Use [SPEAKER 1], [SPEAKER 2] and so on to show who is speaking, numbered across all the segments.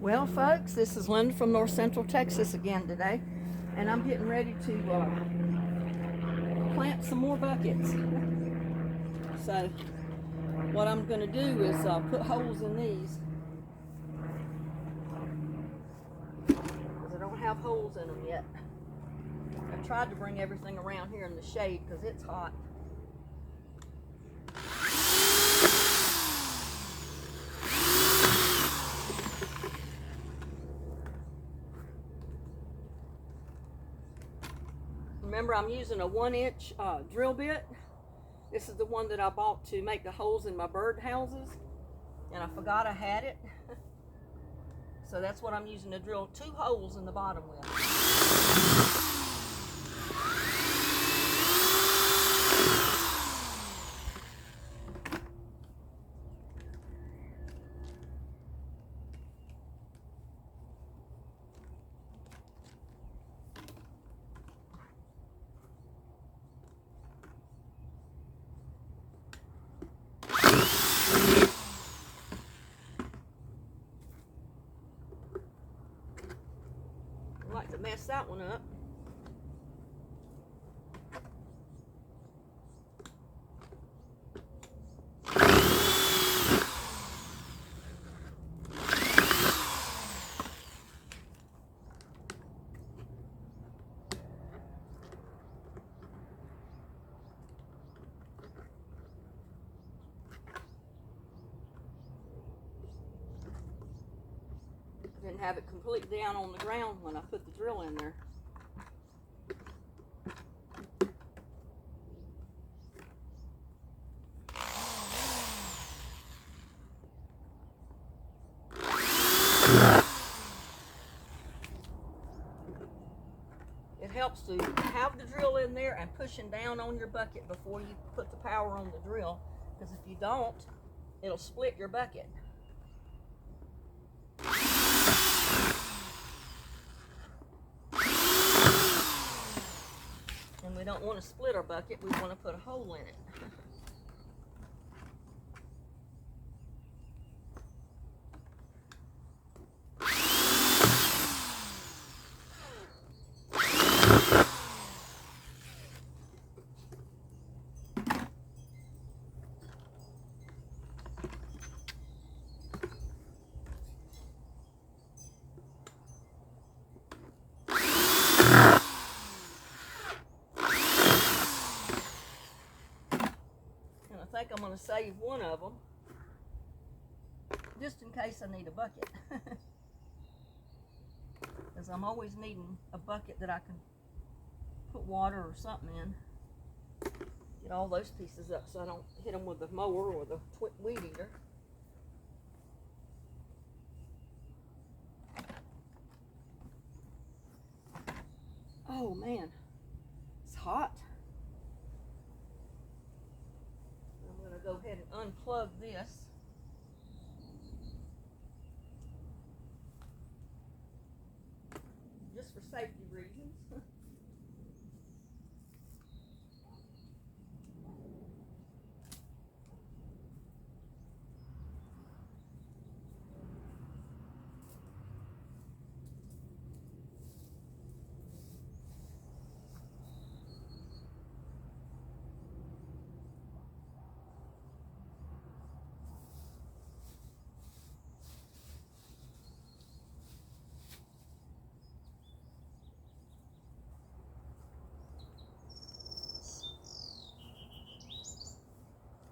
[SPEAKER 1] Well, folks, this is Linda from North Central Texas again today, and I'm getting ready to plant some more buckets. So what I'm going to do is put holes in these, because I don't have holes in them yet. I've tried to bring everything around here in the shade because it's hot. Remember, I'm using a 1-inch drill bit. This is the one that I bought to make the holes in my bird houses, and I forgot I had it. So that's what I'm using to drill 2 holes in the bottom with. I like to mess that one up. Didn't have it completely down on the ground when I put the drill in there. It helps to have the drill in there and pushing down on your bucket before you put the power on the drill, because if you don't, it'll split your bucket. And we don't want to split our bucket, we want to put a hole in it. I think I'm going to save one of them just in case I need a bucket, because I'm always needing a bucket that I can put water or something in. Get all those pieces up so I don't hit them with the mower or the weed eater. Oh man, it's hot. I'm going to go ahead and unplug this. Just for safety reasons.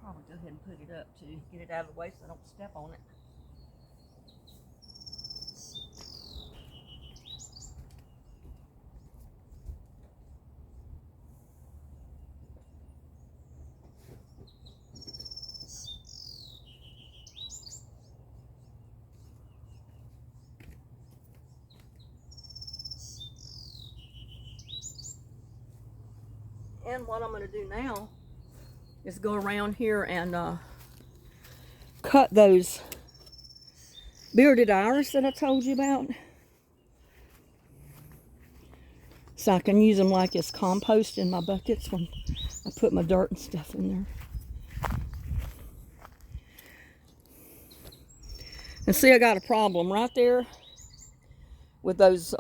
[SPEAKER 1] Probably go ahead and put it up to get it out of the way so I don't step on it. And what I'm going to do now is go around here and cut those bearded iris that I told you about, so I can use them like as compost in my buckets when I put my dirt and stuff in there. And see, I got a problem right there with those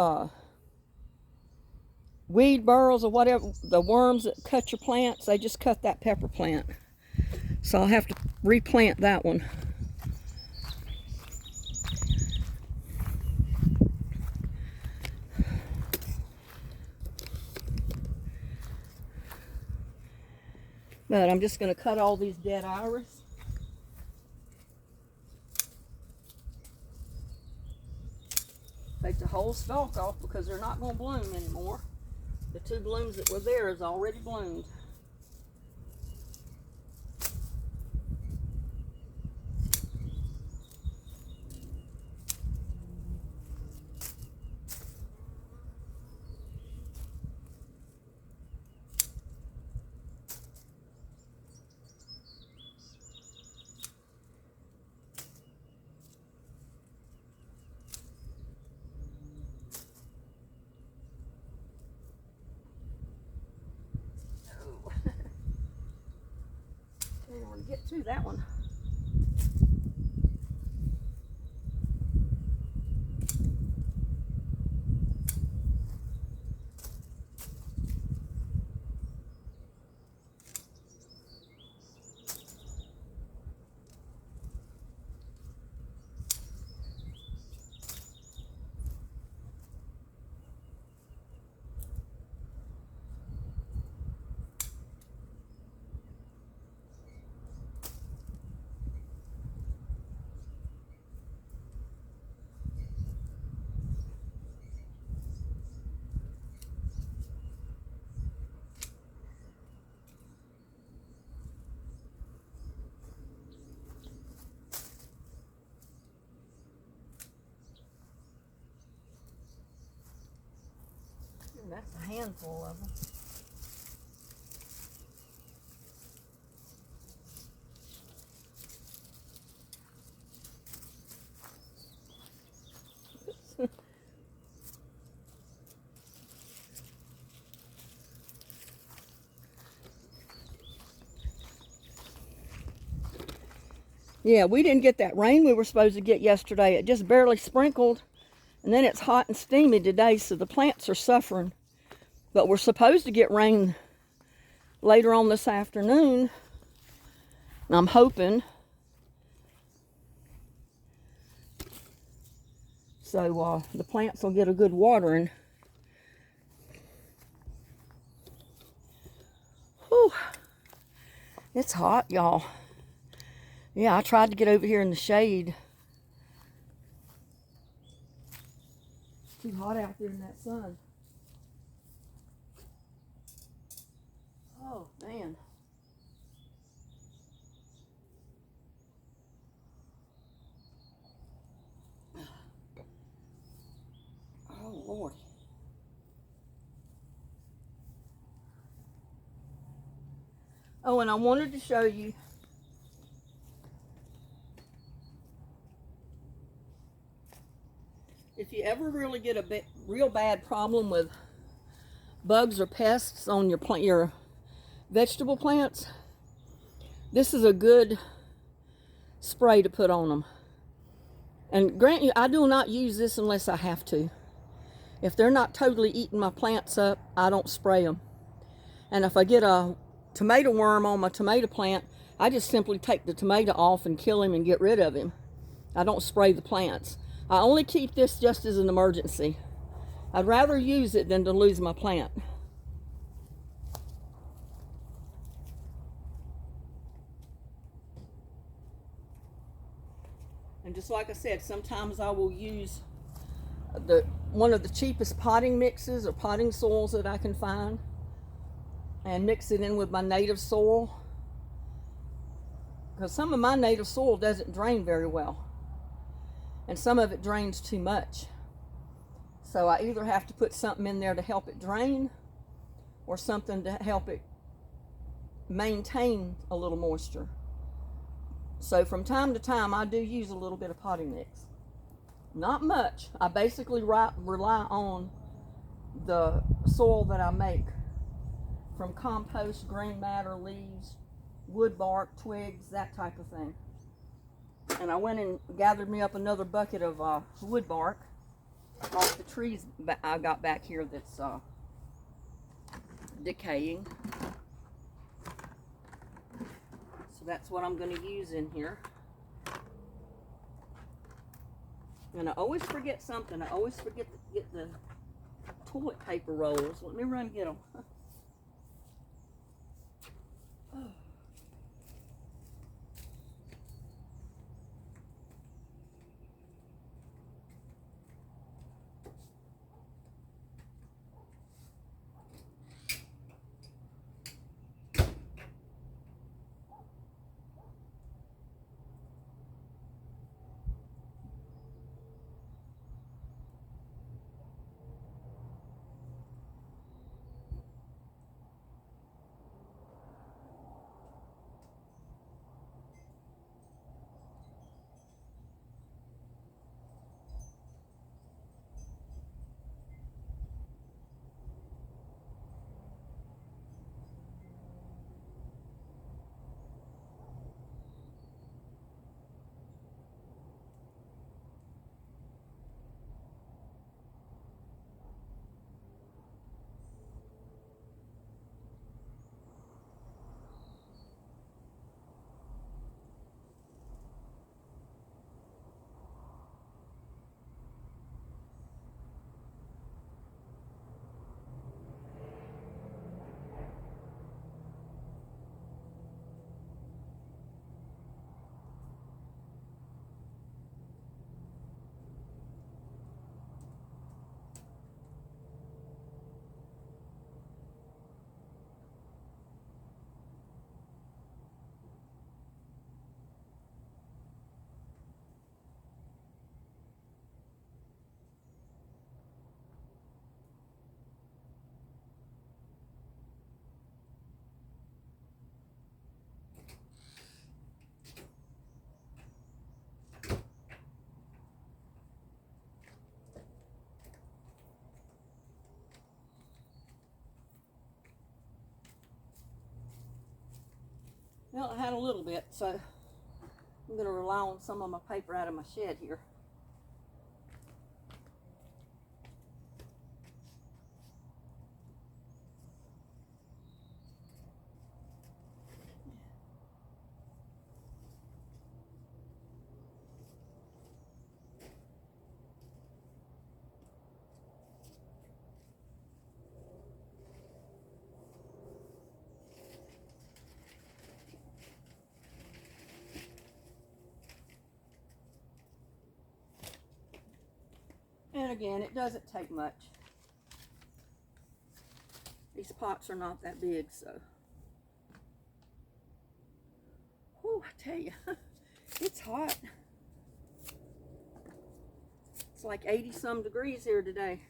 [SPEAKER 1] weed burrows or whatever, the worms that cut your plants, they just cut that pepper plant. So I'll have to replant that one. But I'm just going to cut all these dead iris. Take the whole stalk off because they're not going to bloom anymore. The 2 blooms that were there is already bloomed. Get to that one. That's a handful of them. Yeah, we didn't get that rain we were supposed to get yesterday. It just barely sprinkled, and then it's hot and steamy today, so the plants are suffering. But we're supposed to get rain later on this afternoon, and I'm hoping. So the plants will get a good watering. Whew. It's hot, y'all. Yeah, I tried to get over here in the shade. Too hot out there in that sun. Oh, man. Oh, Lord. Oh, and I wanted to show you if you ever really get a real bad problem with bugs or pests on your vegetable plants, this is a good spray to put on them. And grant you, I do not use this unless I have to. If they're not totally eating my plants up, I don't spray them. And if I get a tomato worm on my tomato plant, I just simply take the tomato off and kill him and get rid of him. I don't spray the plants. I only keep this just as an emergency. I'd rather use it than to lose my plant. And just like I said, sometimes I will use one of the cheapest potting mixes or potting soils that I can find and mix it in with my native soil, because some of my native soil doesn't drain very well and some of it drains too much. So I either have to put something in there to help it drain or something to help it maintain a little moisture. So from time to time I do use a little bit of potting mix. Not much. I basically rely on the soil that I make from compost, green matter, leaves, wood bark, twigs, that type of thing. And I went and gathered me up another bucket of wood bark. off the trees I got back here that's decaying. So that's what I'm going to use in here. And I always forget something. I always forget to get the toilet paper rolls. Let me run get them. Well, I had a little bit, so I'm going to rely on some of my paper out of my shed here. And again, it doesn't take much. These pots are not that big, so. Whew, I tell you, it's hot. It's like 80 some degrees here today.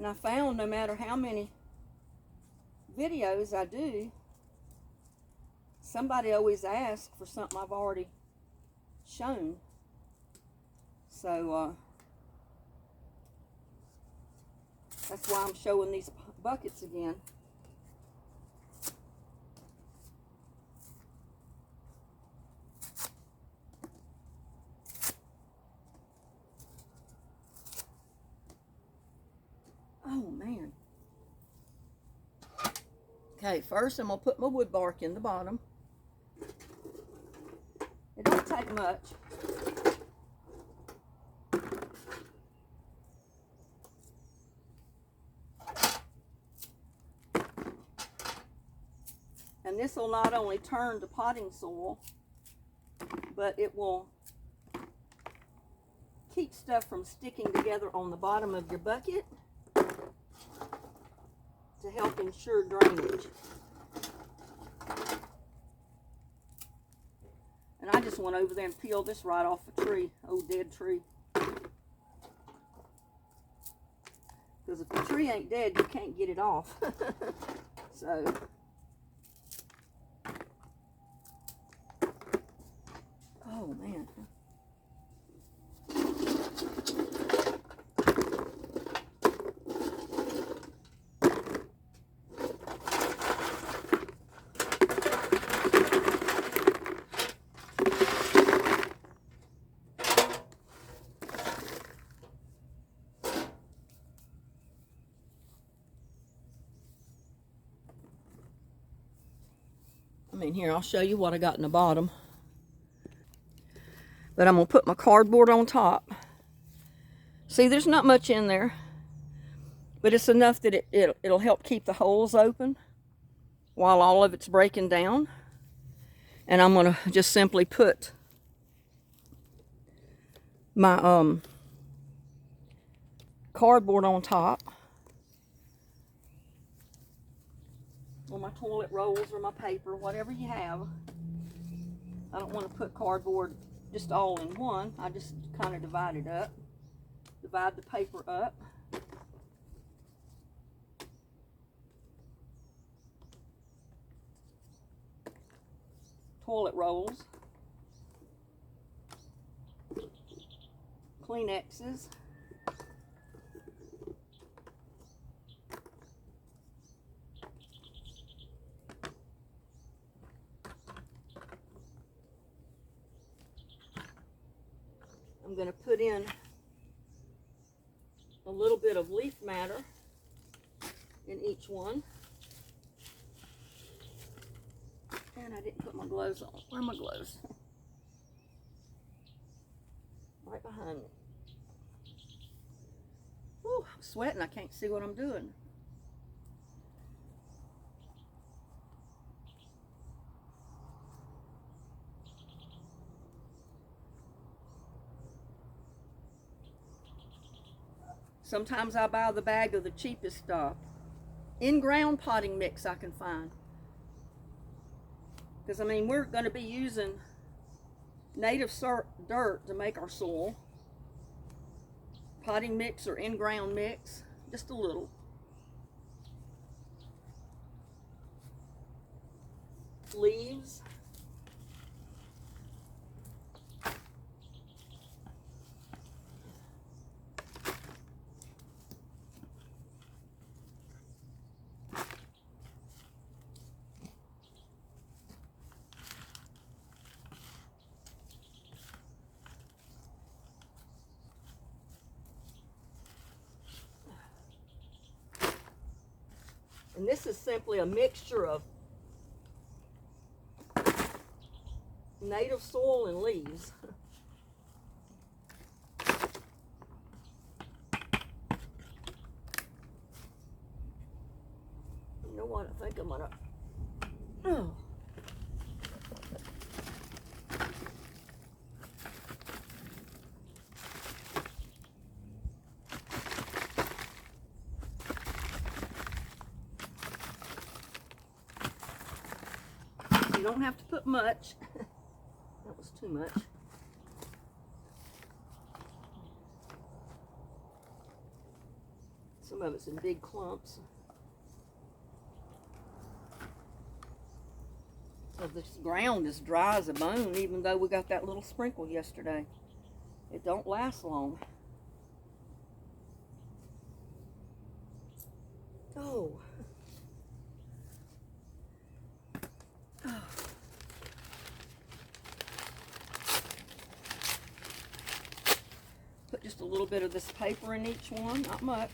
[SPEAKER 1] And I found no matter how many videos I do, somebody always asks for something I've already shown. So that's why I'm showing these buckets again. Oh man. Okay, first I'm gonna put my wood bark in the bottom. It don't take much. And this will not only turn to potting soil, but it will keep stuff from sticking together on the bottom of your bucket to help ensure drainage. And I just went over there and peeled this right off a tree, old dead tree. Because if the tree ain't dead, you can't get it off. So, oh man. Here, I'll show you what I got in the bottom. But I'm going to put my cardboard on top. See, there's not much in there. But it's enough that it'll help keep the holes open while all of it's breaking down. And I'm going to just simply put my cardboard on top. Or my toilet rolls or my paper, whatever you have. I don't want to put cardboard just all in one. I just kind of divide it up. Divide the paper up. Toilet rolls. Kleenexes. I'm going to put in a little bit of leaf matter in each one. And I didn't put my gloves on. Where are my gloves? Right behind me. Whew, I'm sweating. I can't see what I'm doing. Sometimes I buy the bag of the cheapest in-ground potting mix I can find. Because, I mean, we're going to be using native dirt to make our soil. Potting mix or in-ground mix, just a little. Leaves. And this is simply a mixture of native soil and leaves. You know what? I think I'm gonna. Oh. You don't have to put much. That was too much. Some of it's in big clumps. So this ground is dry as a bone, even though we got that little sprinkle yesterday. It don't last long. Oh. Put just a little bit of this paper in each one, not much.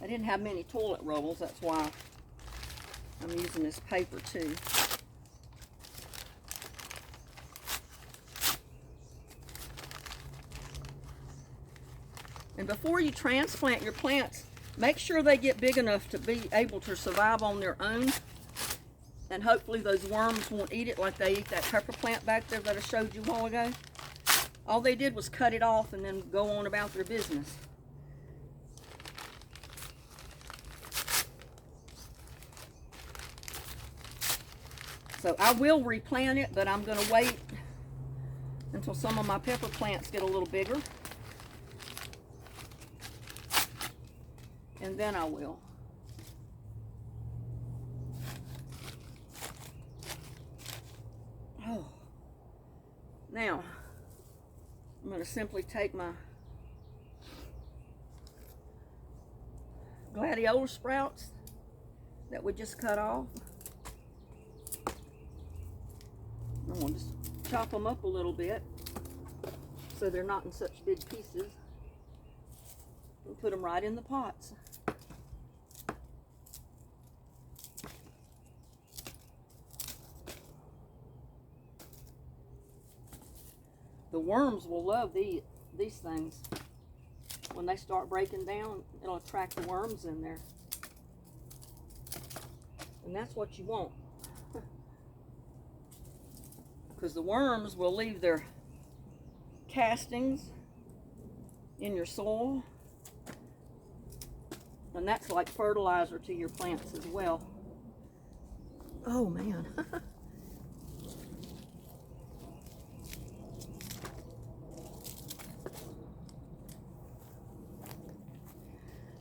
[SPEAKER 1] I didn't have many toilet rolls, that's why I'm using this paper too. And before you transplant your plants, make sure they get big enough to be able to survive on their own. And hopefully those worms won't eat it like they eat that pepper plant back there that I showed you a while ago. All they did was cut it off and then go on about their business. So I will replant it, but I'm going to wait until some of my pepper plants get a little bigger. And then I will. Oh. Now, I'm going to simply take my gladiola sprouts that we just cut off. I'm going to just chop them up a little bit so they're not in such big pieces. And put them right in the pots. The worms will love these things. When they start breaking down, it'll attract the worms in there. And that's what you want. Because the worms will leave their castings in your soil. And that's like fertilizer to your plants as well. Oh man.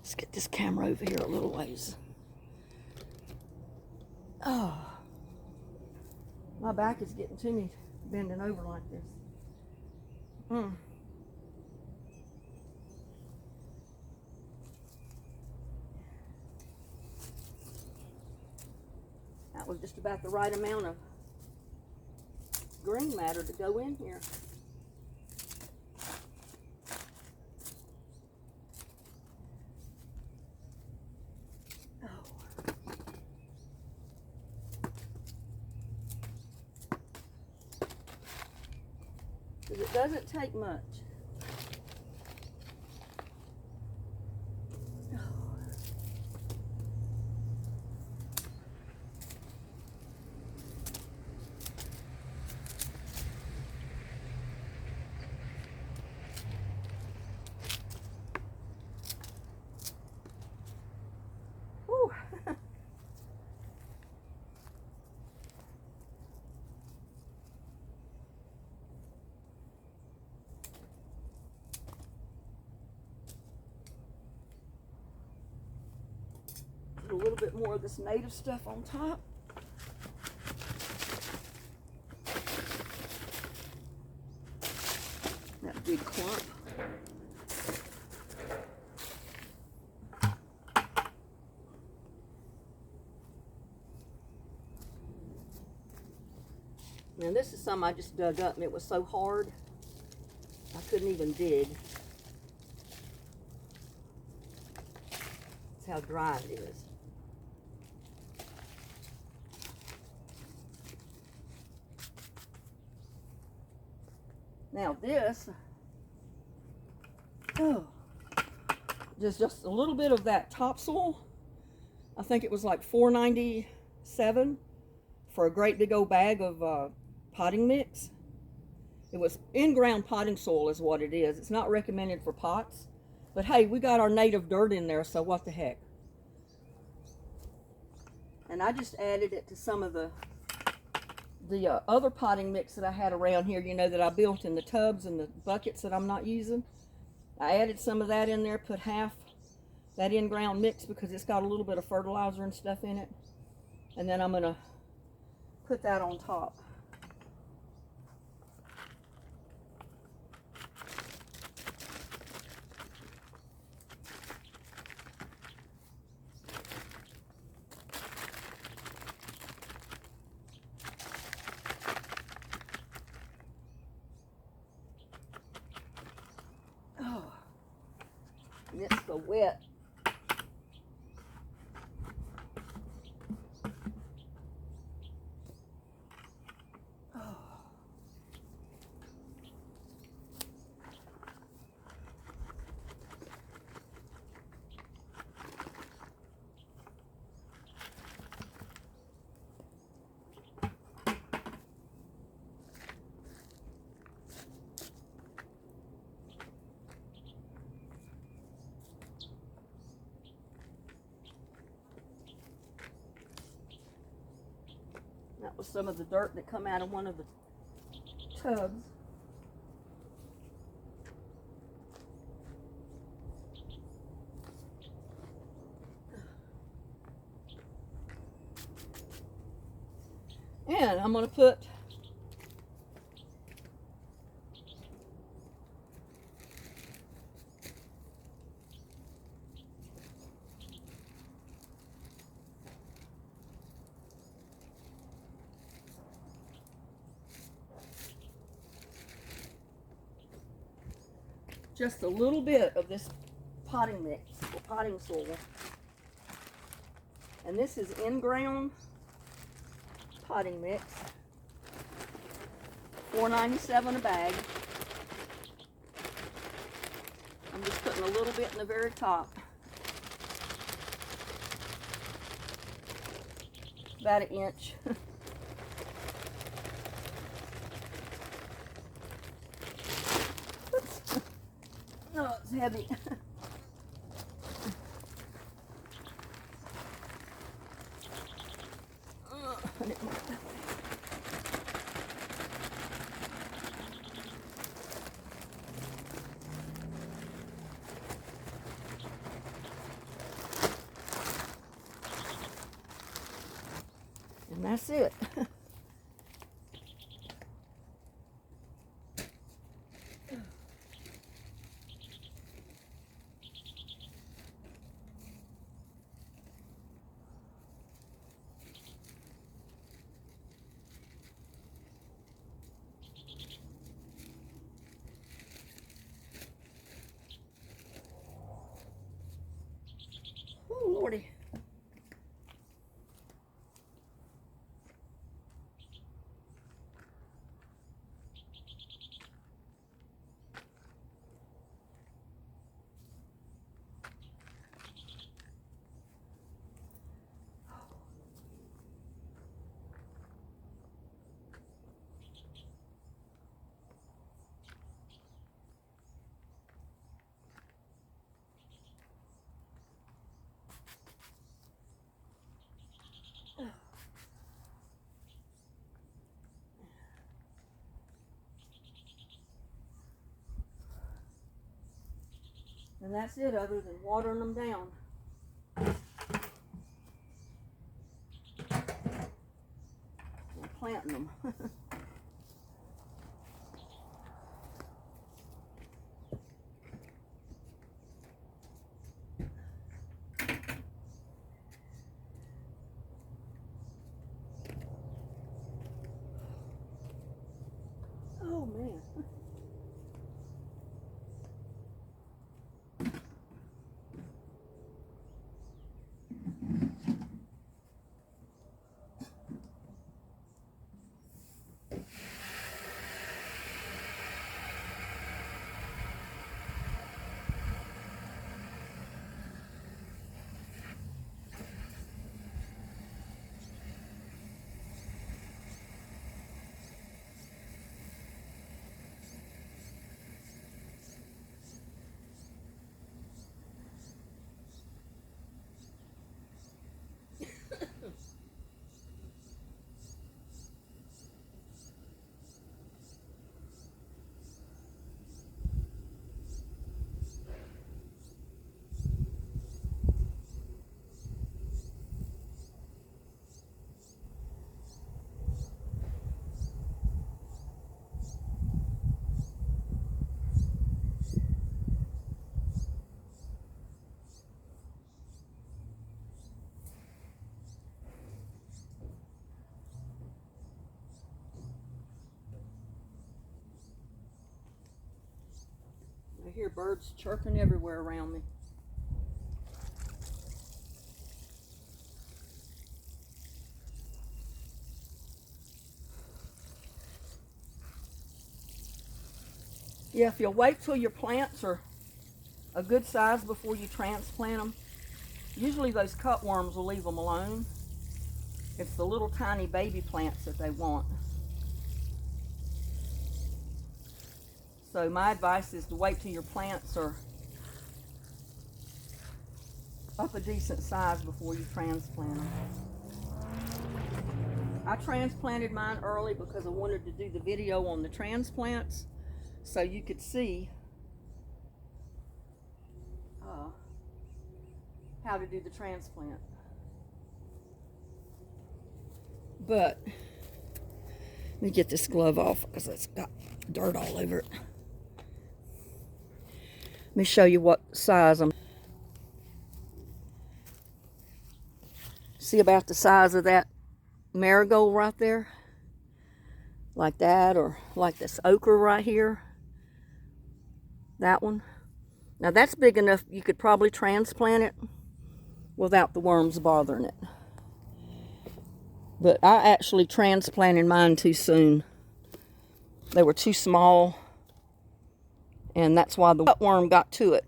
[SPEAKER 1] Let's get this camera over here a little ways. Oh, my back is getting to me bending over like this. That was just about the right amount of green matter to go in here. Because it doesn't take much. Whew. Put a little bit more of this native stuff on top. That big clump. Now this is some I just dug up and it was so hard I couldn't even dig. That's how dry it is. Now this, just a little bit of that topsoil. I think it was like $4.97 for a great big old bag of potting mix. It was in-ground potting soil is what it is. It's not recommended for pots. But hey, we got our native dirt in there, so what the heck. And I just added it to some of the other potting mix that I had around here, you know, that I built in the tubs and the buckets that I'm not using. I added some of that in there, put half that in-ground mix because it's got a little bit of fertilizer and stuff in it. And then I'm going to put that on top. And it's so wet. with some of the dirt that come out of one of the tubs. And I'm going to put just a little bit of this potting mix, or potting soil. And this is in-ground potting mix, $4.97 a bag. I'm just putting a little bit in the very top. About an inch. Oops. Oh, it's heavy. And that's it. Oh, Lordy. And that's it, other than watering them down. And planting them. Oh man. I hear birds chirping everywhere around me. Yeah, if you'll wait till your plants are a good size before you transplant them, usually those cutworms will leave them alone. It's the little tiny baby plants that they want. So my advice is to wait till your plants are up a decent size before you transplant them. I transplanted mine early because I wanted to do the video on the transplants so you could see how to do the transplant. But let me get this glove off because it's got dirt all over it. Let me show you what size I'm. See about the size of that marigold right there? Like that, or like this ochre right here. That one. Now that's big enough you could probably transplant it without the worms bothering it. But I actually transplanted mine too soon. They were too small, and that's why the worm got to it.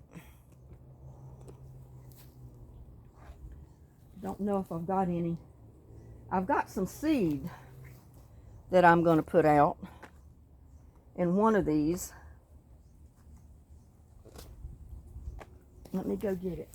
[SPEAKER 1] Don't know if I've got any. I've got some seed that I'm going to put out in one of these. Let me go get it.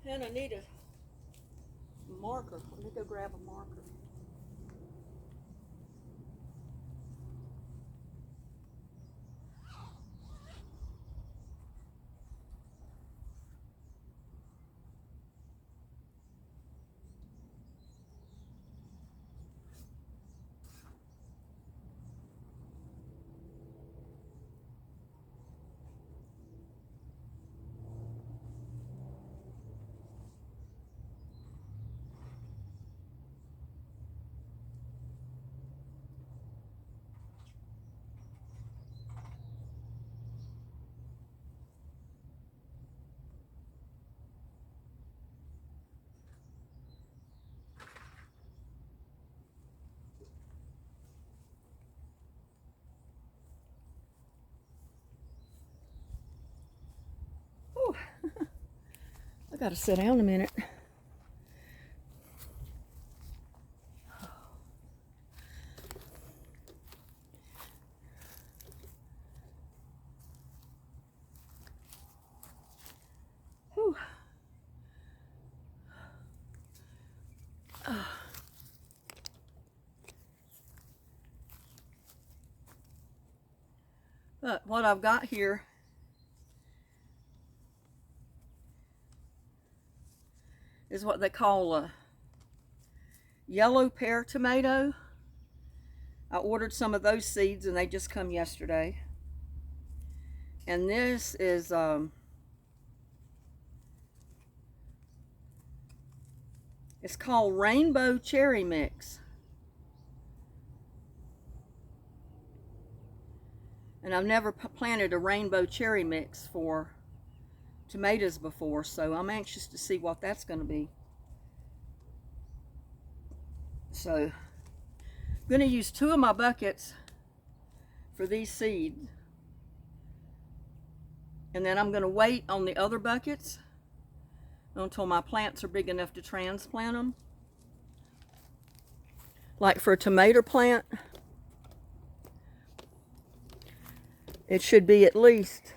[SPEAKER 1] And I need a marker. Let me go grab a marker. Whew. I gotta sit down a minute. Whew. But what I've got here is what they call a yellow pear tomato. I ordered some of those seeds and they just come yesterday. And this is it's called rainbow cherry mix. And I've never planted a rainbow cherry mix for tomatoes before, so I'm anxious to see what that's going to be. So I'm going to use 2 of my buckets for these seeds. And then I'm going to wait on the other buckets until my plants are big enough to transplant them. Like for a tomato plant, it should be at least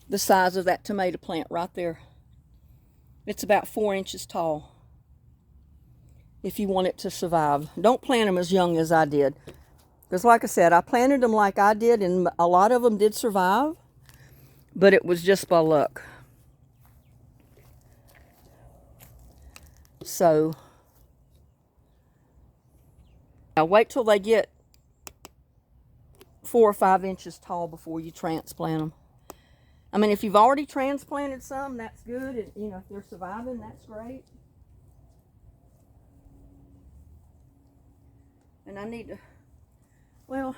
[SPEAKER 1] the size of that tomato plant right there. It's about 4 inches tall if you want it to survive. Don't plant them as young as I did. Because like I said, I planted them like I did, and a lot of them did survive, but it was just by luck. So now wait till they get 4 or 5 inches tall before you transplant them. I mean, if you've already transplanted some, that's good. And, you know, if they're surviving, that's great. And I need to, well,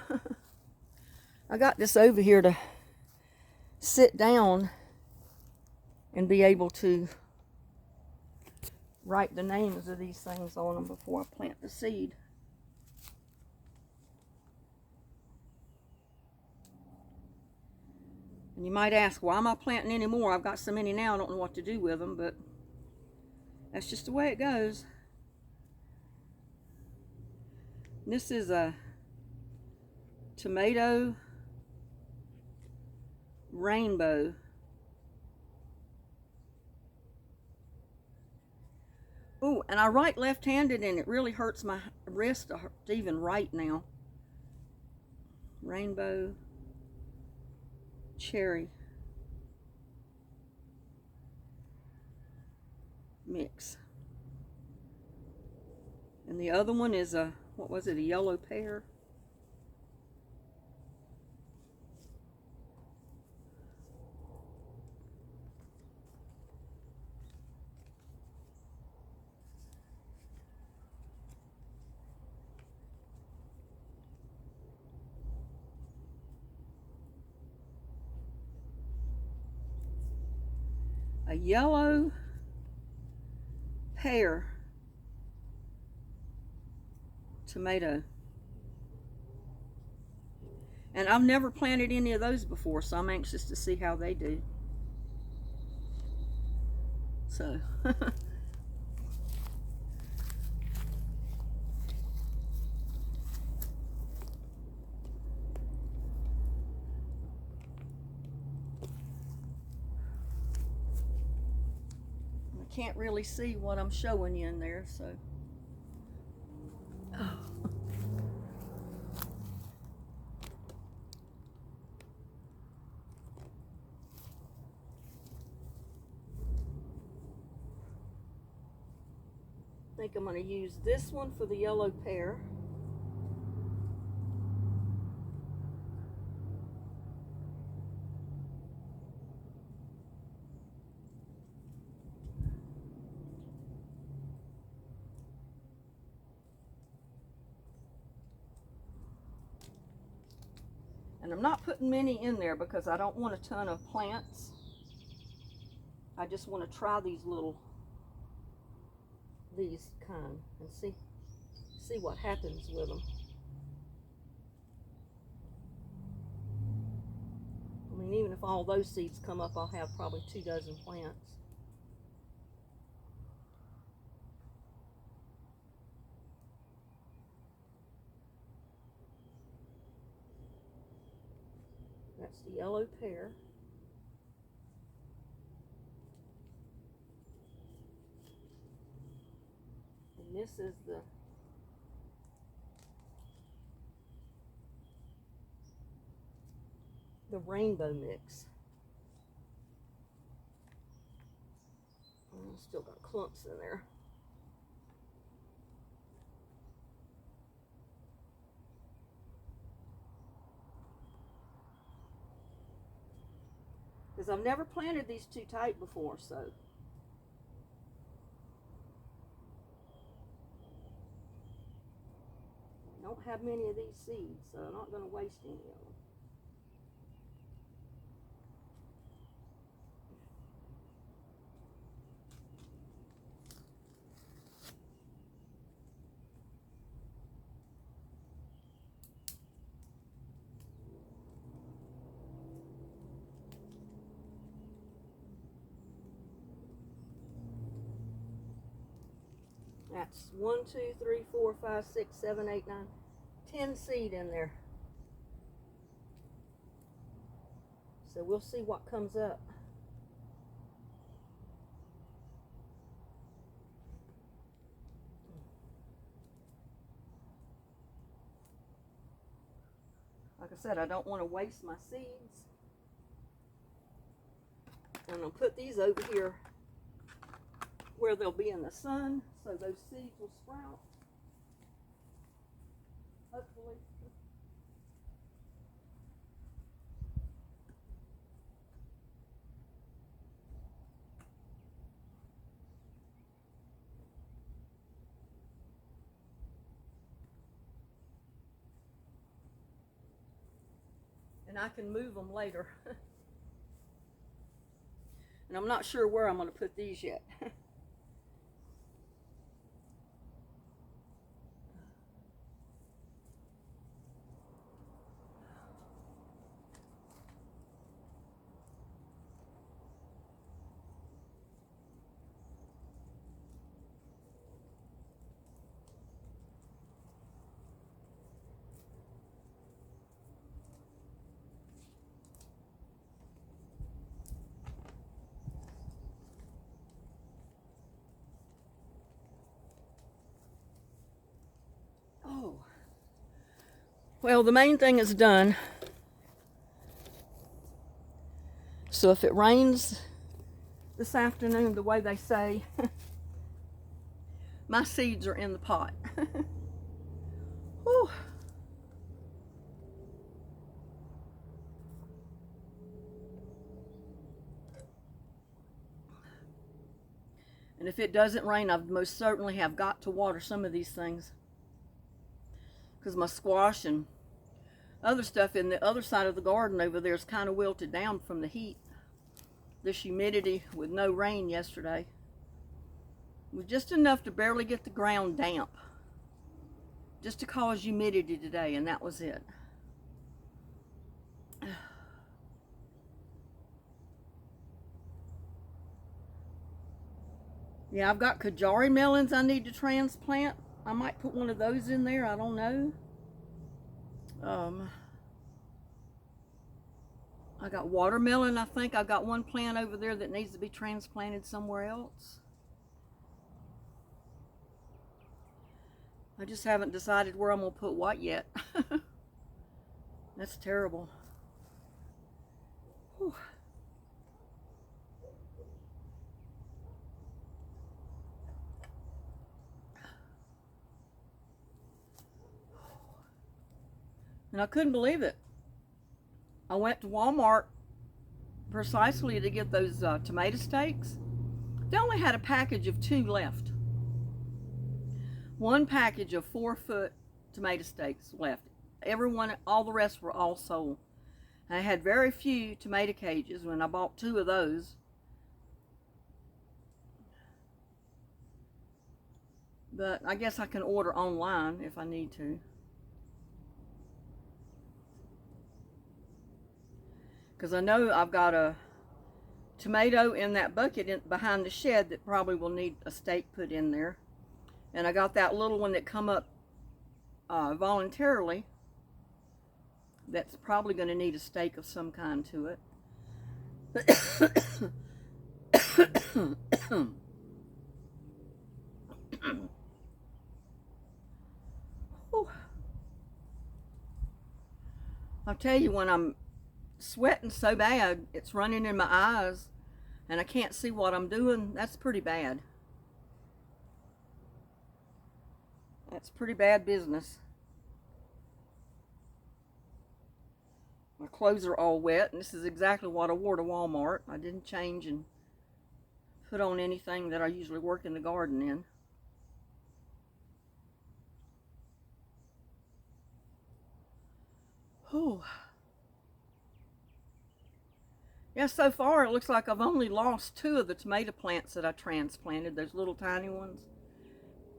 [SPEAKER 1] I got this over here to sit down and be able to write the names of these things on them before I plant the seed. And you might ask, why am I planting any more? I've got so many now, I don't know what to do with them, but that's just the way it goes. This is a tomato rainbow. Oh, and I write left-handed, and it really hurts my wrist to even write now. Rainbow cherry mix. And the other one is a, what was it, a yellow pear? A yellow pear tomato. And I've never planted any of those before, so I'm anxious to see how they do. So I can't really see what I'm showing you in there, so. Oh. I think I'm going to use this one for the yellow pear. And I'm not putting many in there because I don't want a ton of plants. I just want to try these kind and see what happens with them. I mean, even if all those seeds come up, I'll have probably 2 dozen plants. That's the yellow pear. And this is the rainbow mix. Still got clumps in there. Because I've never planted these too tight before, so. I don't have many of these seeds, so I'm not going to waste any of them. That's 1, 2, 3, 4, 5, 6, 7, 8, 9, 10 seed in there. So we'll see what comes up. Like I said, I don't want to waste my seeds. And I'll put these over here where they'll be in the sun, so those seeds will sprout. Hopefully. and I can move them later. And I'm not sure where I'm going to put these yet. Oh, well, the main thing is done. So if it rains this afternoon, the way they say, my seeds are in the pot. Whew. And if it doesn't rain, I most certainly have got to water some of these things, because my squash and other stuff in the other side of the garden over there is kind of wilted down from the heat. This humidity with no rain yesterday was just enough to barely get the ground damp, just to cause humidity today, and that was it. Yeah, I've got Kajari melons I need to transplant. I might put one of those in there, I don't know. I got watermelon. I think I've got one plant over there that needs to be transplanted somewhere else. I just haven't decided where I'm going to put what yet. That's terrible. Whew. And I couldn't believe it. I went to Walmart precisely to get those tomato steaks. They only had a package of 2 left. One package of 4-foot tomato steaks left. Everyone, all the rest were all sold. I had very few tomato cages when I bought 2 of those. But I guess I can order online if I need to. Because I know I've got a tomato in that bucket behind the shed that probably will need a stake put in there. And I got that little one that come up voluntarily that's probably going to need a stake of some kind to it. I'll tell you, when I'm sweating so bad it's running in my eyes and I can't see what I'm doing, that's pretty bad. That's pretty bad business. My clothes are all wet, and this is exactly what I wore to Walmart. I didn't change and put on anything that I usually work in the garden in. Oh. Yeah, so far it looks like I've only lost 2 of the tomato plants that I transplanted, those little tiny ones.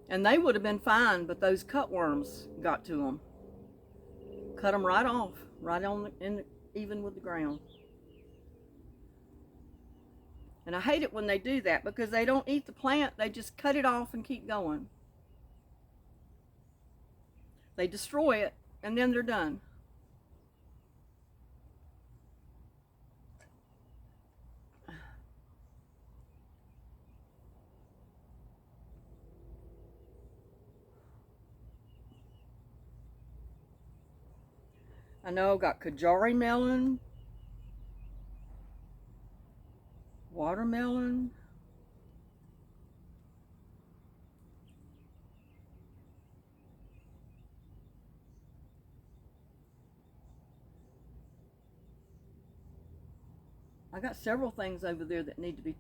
[SPEAKER 1] And they would have been fine, but those cutworms got to them. Cut them right off, right on even with the ground. And I hate it when they do that, because they don't eat the plant, they just cut it off and keep going. They destroy it, and then they're done. I know I've got Kajari melon, watermelon, I got several things over there that need to be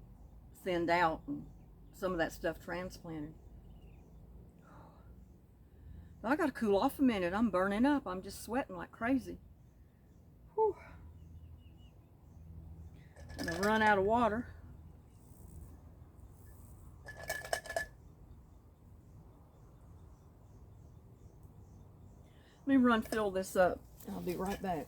[SPEAKER 1] thinned out and some of that stuff transplanted. But I gotta cool off a minute. I'm burning up. I'm just sweating like crazy. Whew. And I run out of water. Let me fill this up. I'll be right back.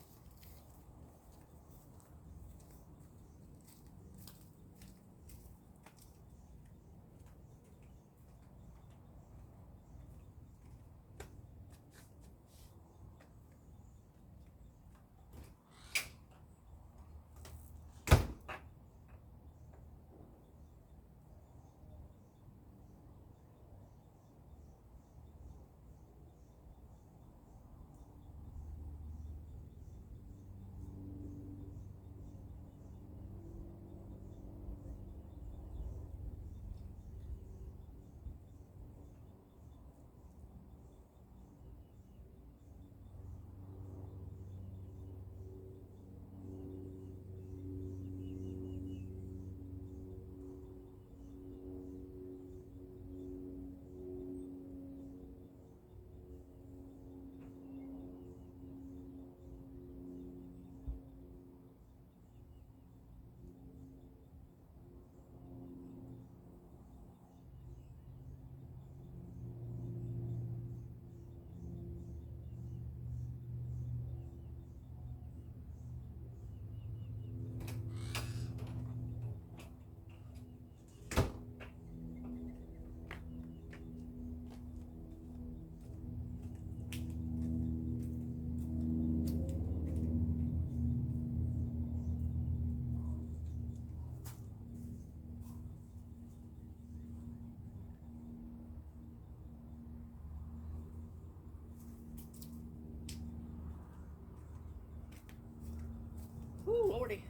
[SPEAKER 1] Ooh, Lordy.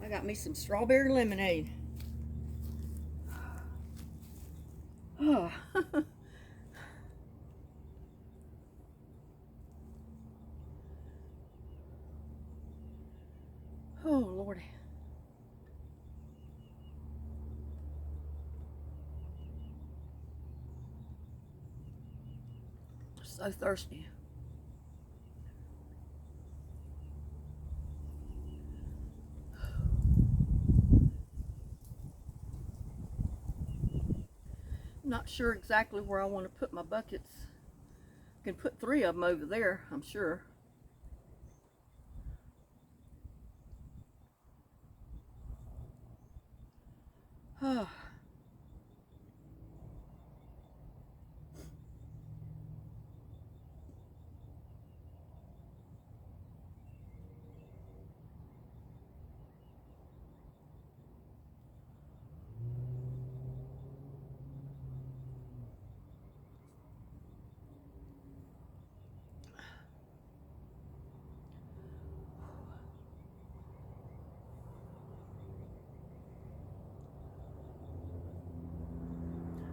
[SPEAKER 1] I got me some strawberry lemonade. Oh. Oh, Lordy. So thirsty. Not sure exactly where I want to put my buckets. I can put 3 of them over there, I'm sure. Oh.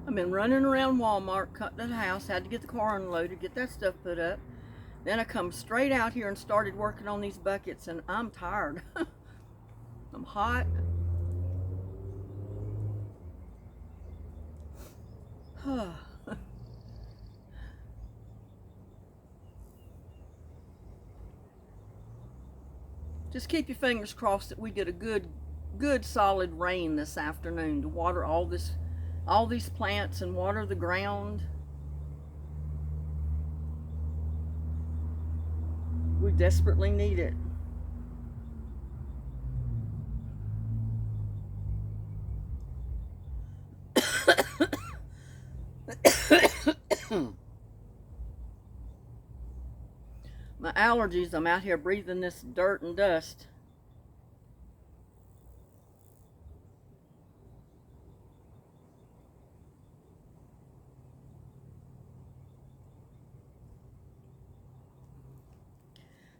[SPEAKER 1] I've been running around Walmart, cut the house, had to get the car unloaded, get that stuff put up. Then I come straight out here and started working on these buckets, and I'm tired. I'm hot. Just keep your fingers crossed that we get a good solid rain this afternoon to water all these plants and water the ground. We desperately need it. My allergies, I'm out here breathing this dirt and dust.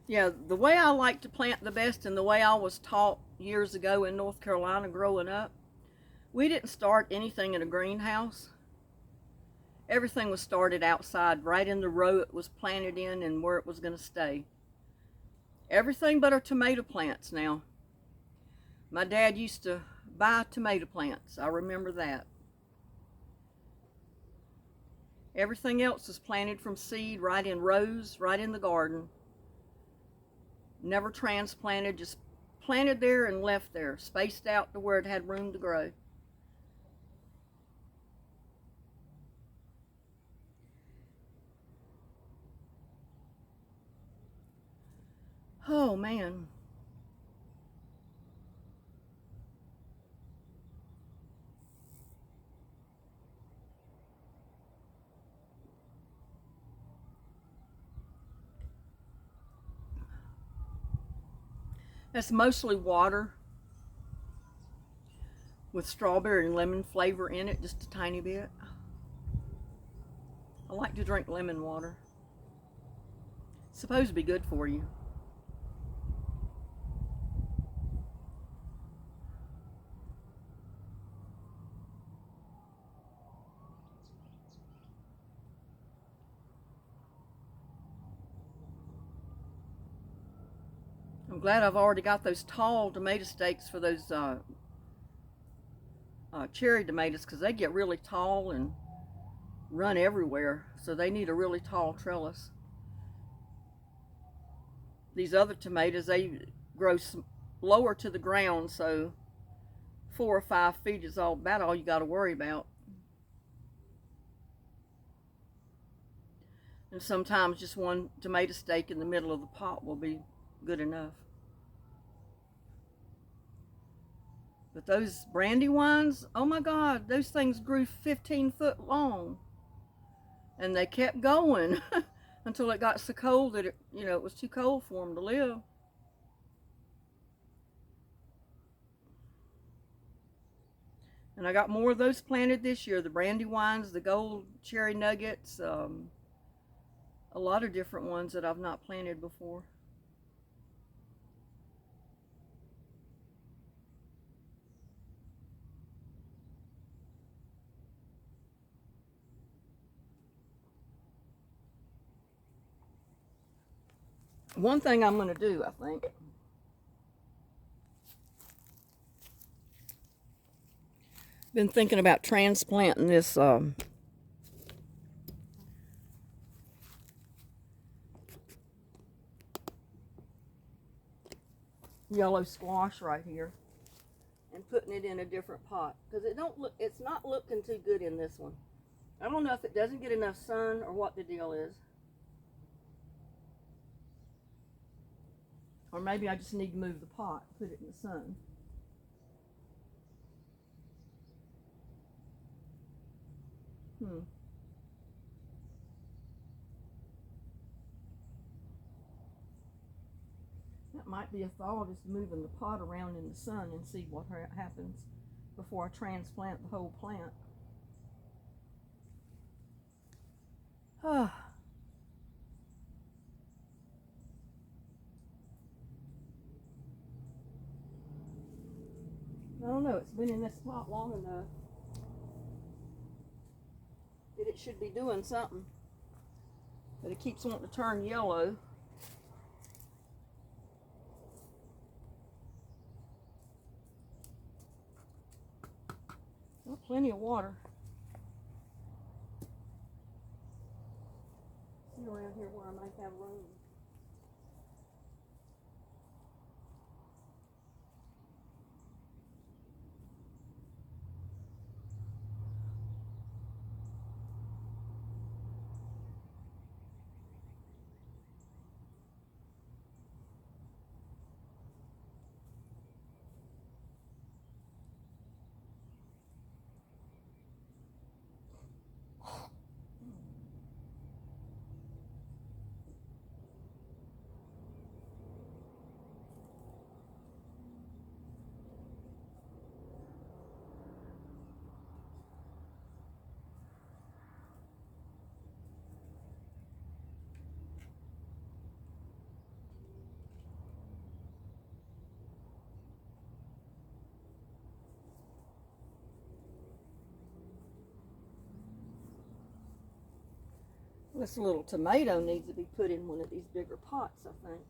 [SPEAKER 1] Yeah, the way I like to plant the best and the way I was taught years ago in North Carolina growing up, we didn't start anything in a greenhouse. Everything was started outside, right in the row it was planted in and where it was going to stay. Everything but our tomato plants now. My dad used to buy tomato plants. I remember that. Everything else is planted from seed right in rows, right in the garden. Never transplanted, just planted there and left there, spaced out to where it had room to grow. Oh man. That's mostly water with strawberry and lemon flavor in it, just a tiny bit. I like to drink lemon water. It's supposed to be good for you. I'm glad I've already got those tall tomato stakes for those cherry tomatoes, because they get really tall and run everywhere, so they need a really tall trellis. These other tomatoes, they grow lower to the ground, so 4 or 5 feet is about all you got to worry about. And sometimes just one tomato stake in the middle of the pot will be good enough. But those brandywines, oh my God, those things grew 15 foot long. And they kept going until it got so cold that it was too cold for them to live. And I got more of those planted this year, the brandywines, the gold cherry nuggets, a lot of different ones that I've not planted before. One thing I'm going to do, I think, been thinking about transplanting this yellow squash right here and putting it in a different pot, because it's not looking too good in this one. I don't know if it doesn't get enough sun or what the deal is. Or maybe I just need to move the pot, put it in the sun. That might be a thought, is moving the pot around in the sun and see what happens before I transplant the whole plant. I don't know, it's been in this pot long enough that it should be doing something. But it keeps wanting to turn yellow. Well, plenty of water. See around here where I might have room. This little tomato needs to be put in one of these bigger pots, I think.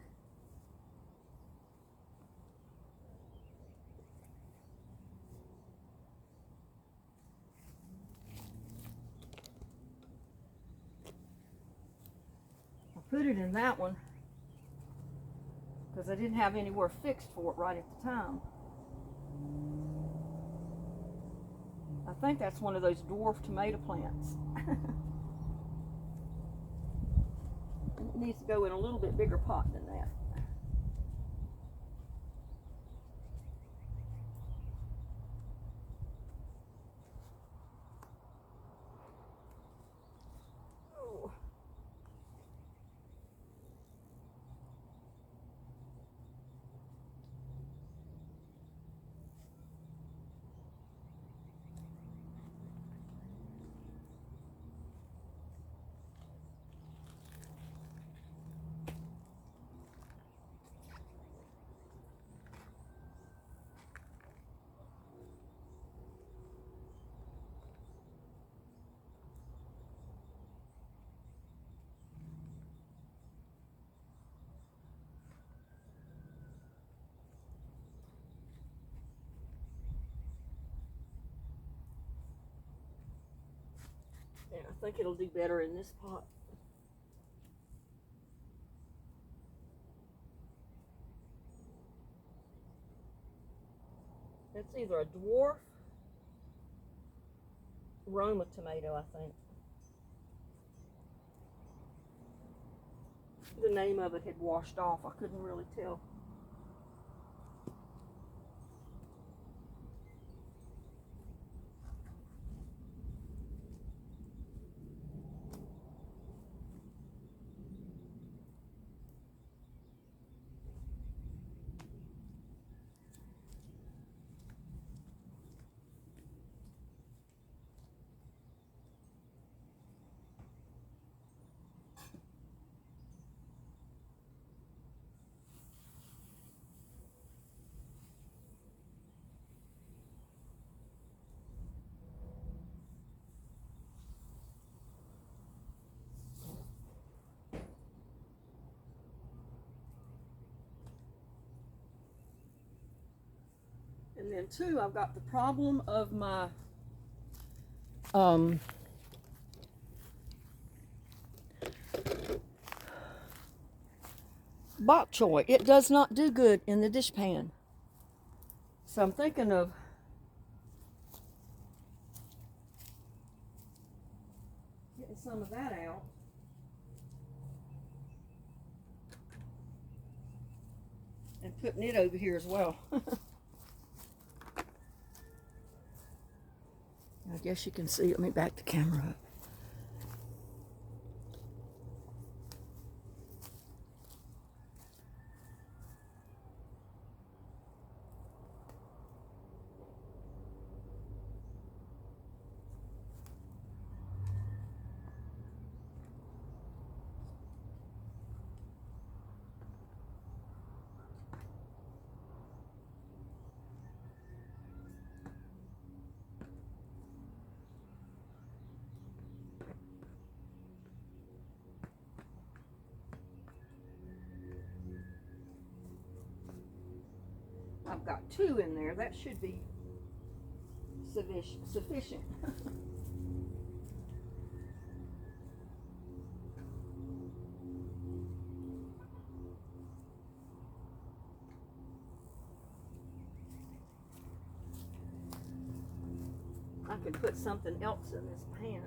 [SPEAKER 1] put it in that one because I didn't have anywhere fixed for it right at the time. I think that's one of those dwarf tomato plants. It needs to go in a little bit bigger pot than that. Oh. Yeah, I think it'll do better in this pot. It's either a dwarf Roma tomato, I think. The name of it had washed off. I couldn't really tell. And then two, I've got the problem of my bok choy. It does not do good in the dish pan. So I'm thinking of getting some of that out. And putting it over here as well. I guess you can see. Let me back the camera up. I've got two in there. That should be sufficient. I could put something else in this pan.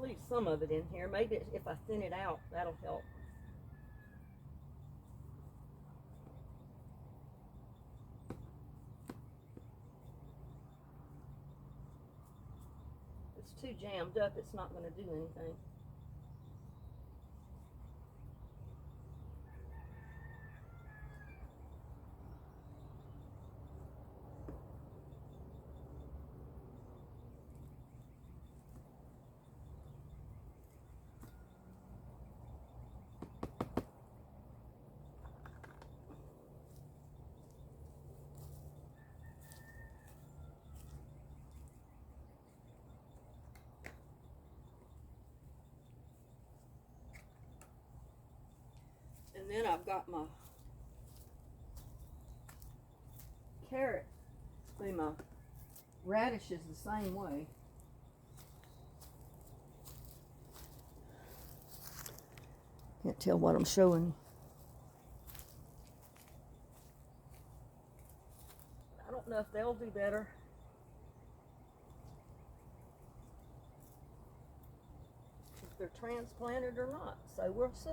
[SPEAKER 1] leave some of it in here. Maybe if I thin it out, that'll help. If it's too jammed up, it's not going to do anything. And then I've got my carrot, my radishes the same way. Can't tell what I'm showing. I don't know if they'll do better. If they're transplanted or not, so we'll see.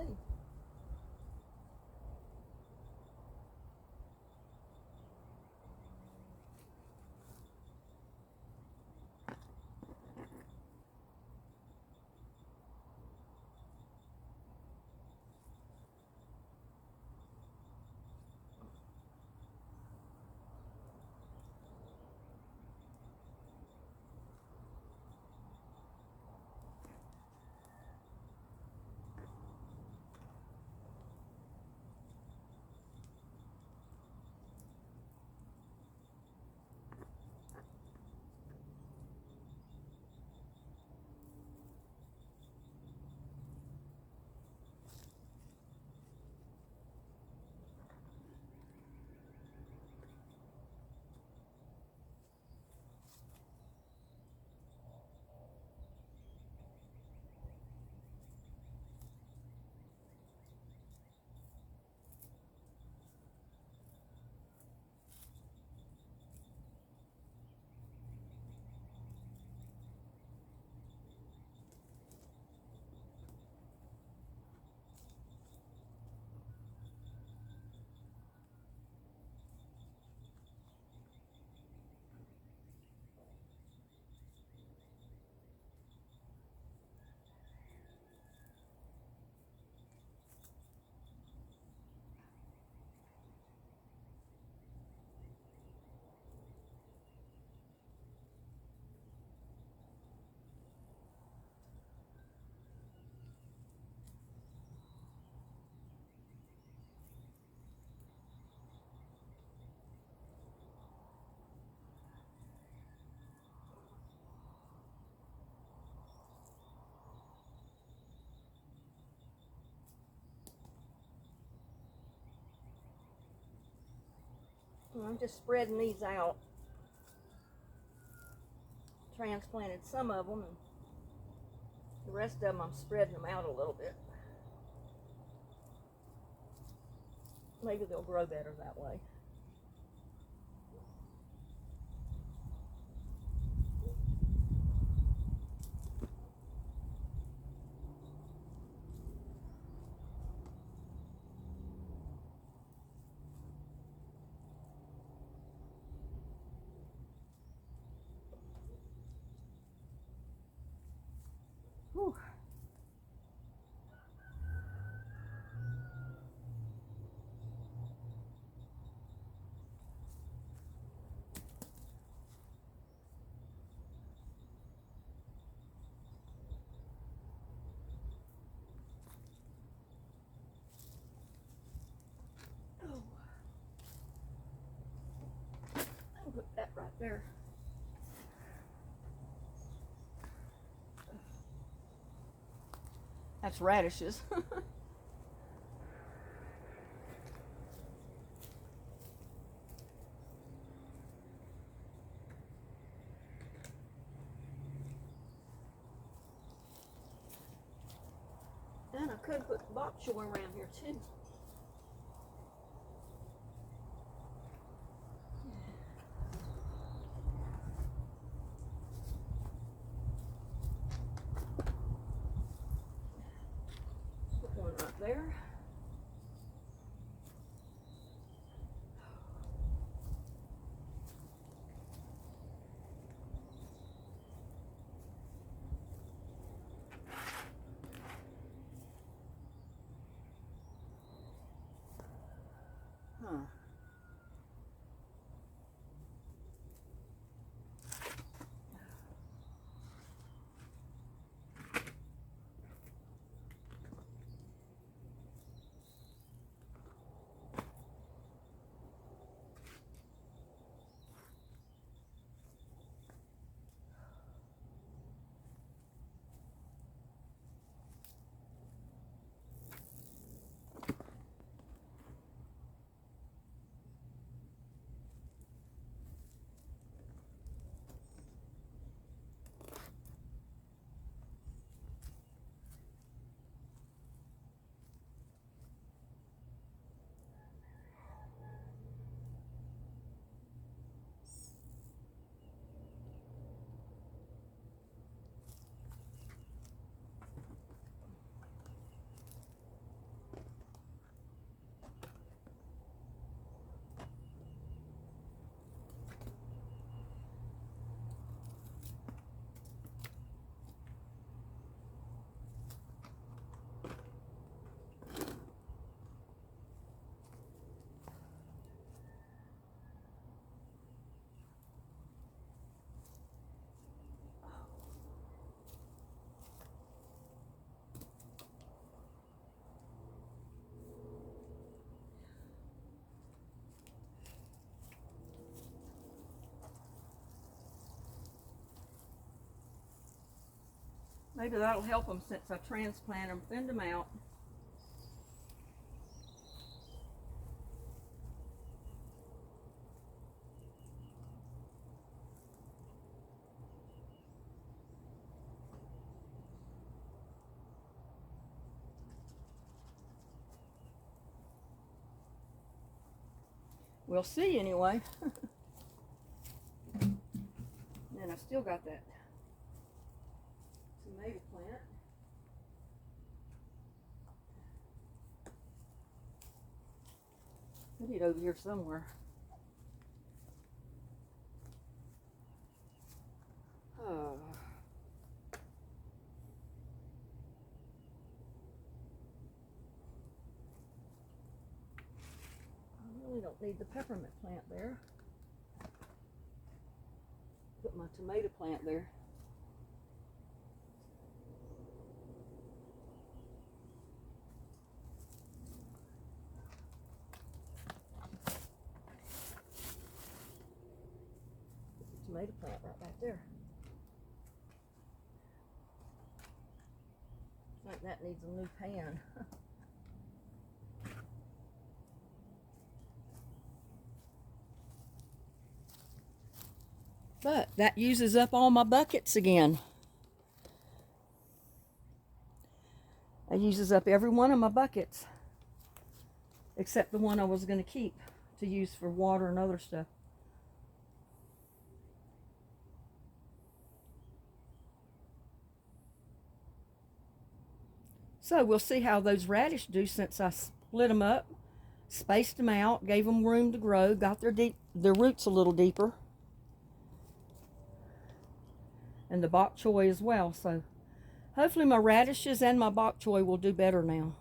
[SPEAKER 1] I'm just spreading these out. Transplanted some of them, and the rest of them I'm spreading them out a little bit. Maybe they'll grow better that way. Whew. Oh. I'll put that right there. That's radishes. And I could put bok choy around here too. there. Huh. Maybe that'll help them since I transplant them, thinned them out. We'll see anyway. And I still got that tomato plant. Put it over here somewhere. Oh. I really don't need the peppermint plant there. Put my tomato plant there. Put the tomato plant right back there. I think that needs a new pan. But that uses up all my buckets again. That uses up every one of my buckets, except the one I was going to keep to use for water and other stuff. So we'll see how those radish do since I split them up, spaced them out, gave them room to grow, got their roots a little deeper. And the bok choy as well. So hopefully my radishes and my bok choy will do better now.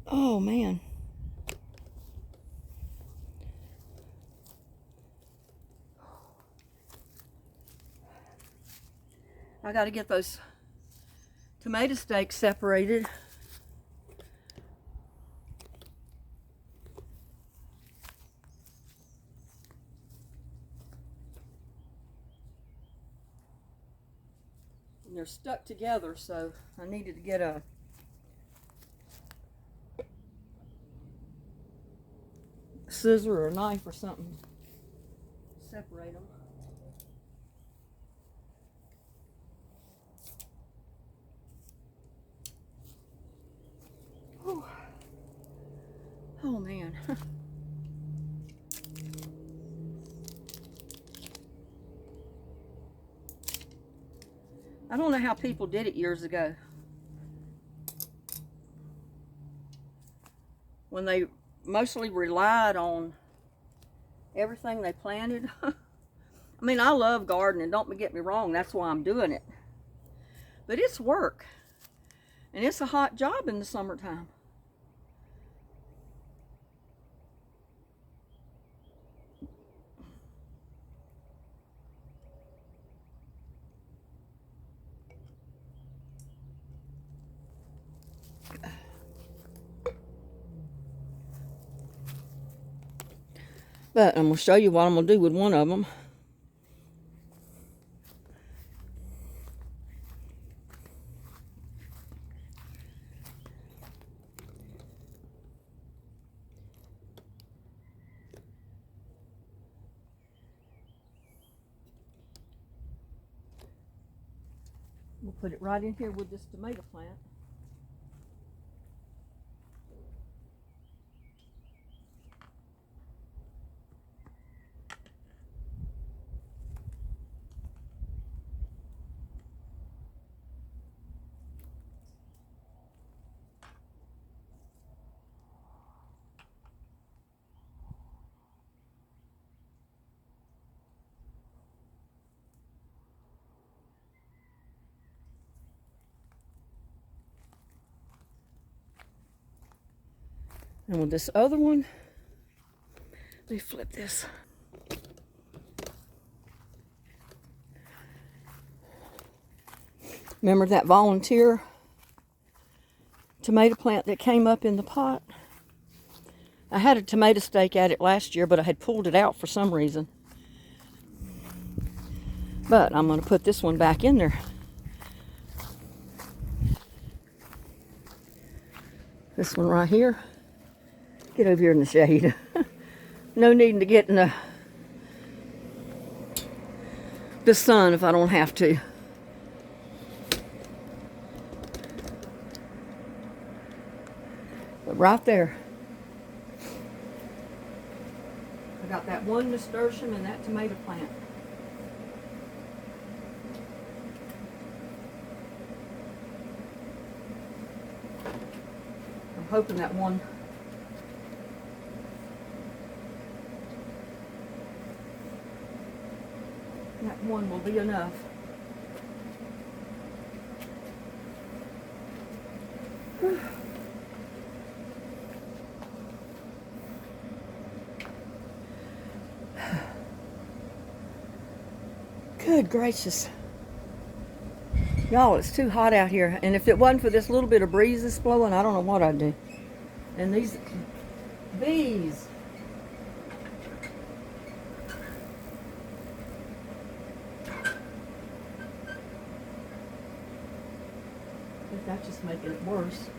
[SPEAKER 1] Oh man. I got to get those tomato steaks separated. And they're stuck together, so I needed to get a scissor or a knife or something to separate them. Oh man. I don't know how people did it years ago, when they mostly relied on everything they planted. I mean, I love gardening, don't get me wrong, that's why I'm doing it. But it's work, and it's a hot job in the summertime. But I'm going to show you what I'm going to do with one of them. We'll put it right in here with this tomato plant. And with this other one, let me flip this. Remember that volunteer tomato plant that came up in the pot? I had a tomato stake at it last year, but I had pulled it out for some reason. But I'm going to put this one back in there. This one right here. Get over here in the shade. No need to get in the sun if I don't have to. But right there, I got that one nasturtium and that tomato plant. I'm hoping that one will be enough. Good gracious. Y'all, it's too hot out here. And if it wasn't for this little bit of breeze that's blowing, I don't know what I'd do. And these bees. I think that's just making it worse.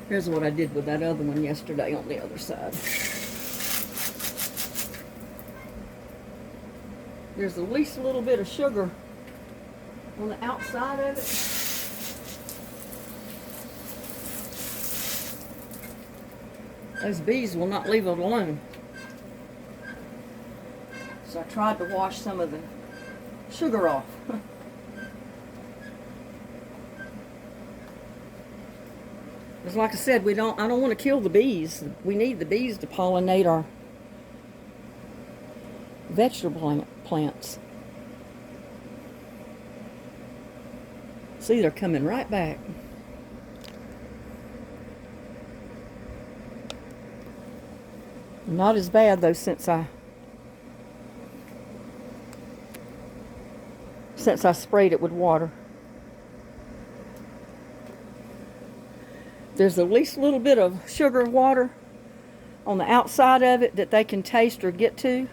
[SPEAKER 1] Here's what I did with that other one yesterday on the other side. There's at least a little bit of sugar on the outside of it. Those bees will not leave it alone. So I tried to wash some of the sugar off. Because like I said, I don't want to kill the bees. We need the bees to pollinate our vegetable plants. See, they're coming right back. Not as bad though since I sprayed it with water. There's at least a little bit of sugar water on the outside of it that they can taste or get to.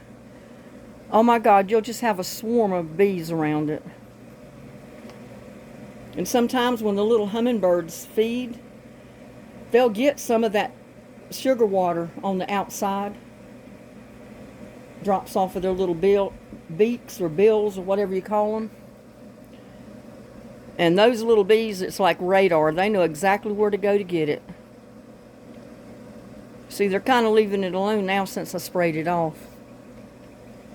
[SPEAKER 1] Oh my God, you'll just have a swarm of bees around it. And sometimes when the little hummingbirds feed, they'll get some of that sugar water on the outside. Drops off of their little beaks or bills or whatever you call them. And those little bees, it's like radar. They know exactly where to go to get it. As See, they're kind of leaving it alone now since I sprayed it off.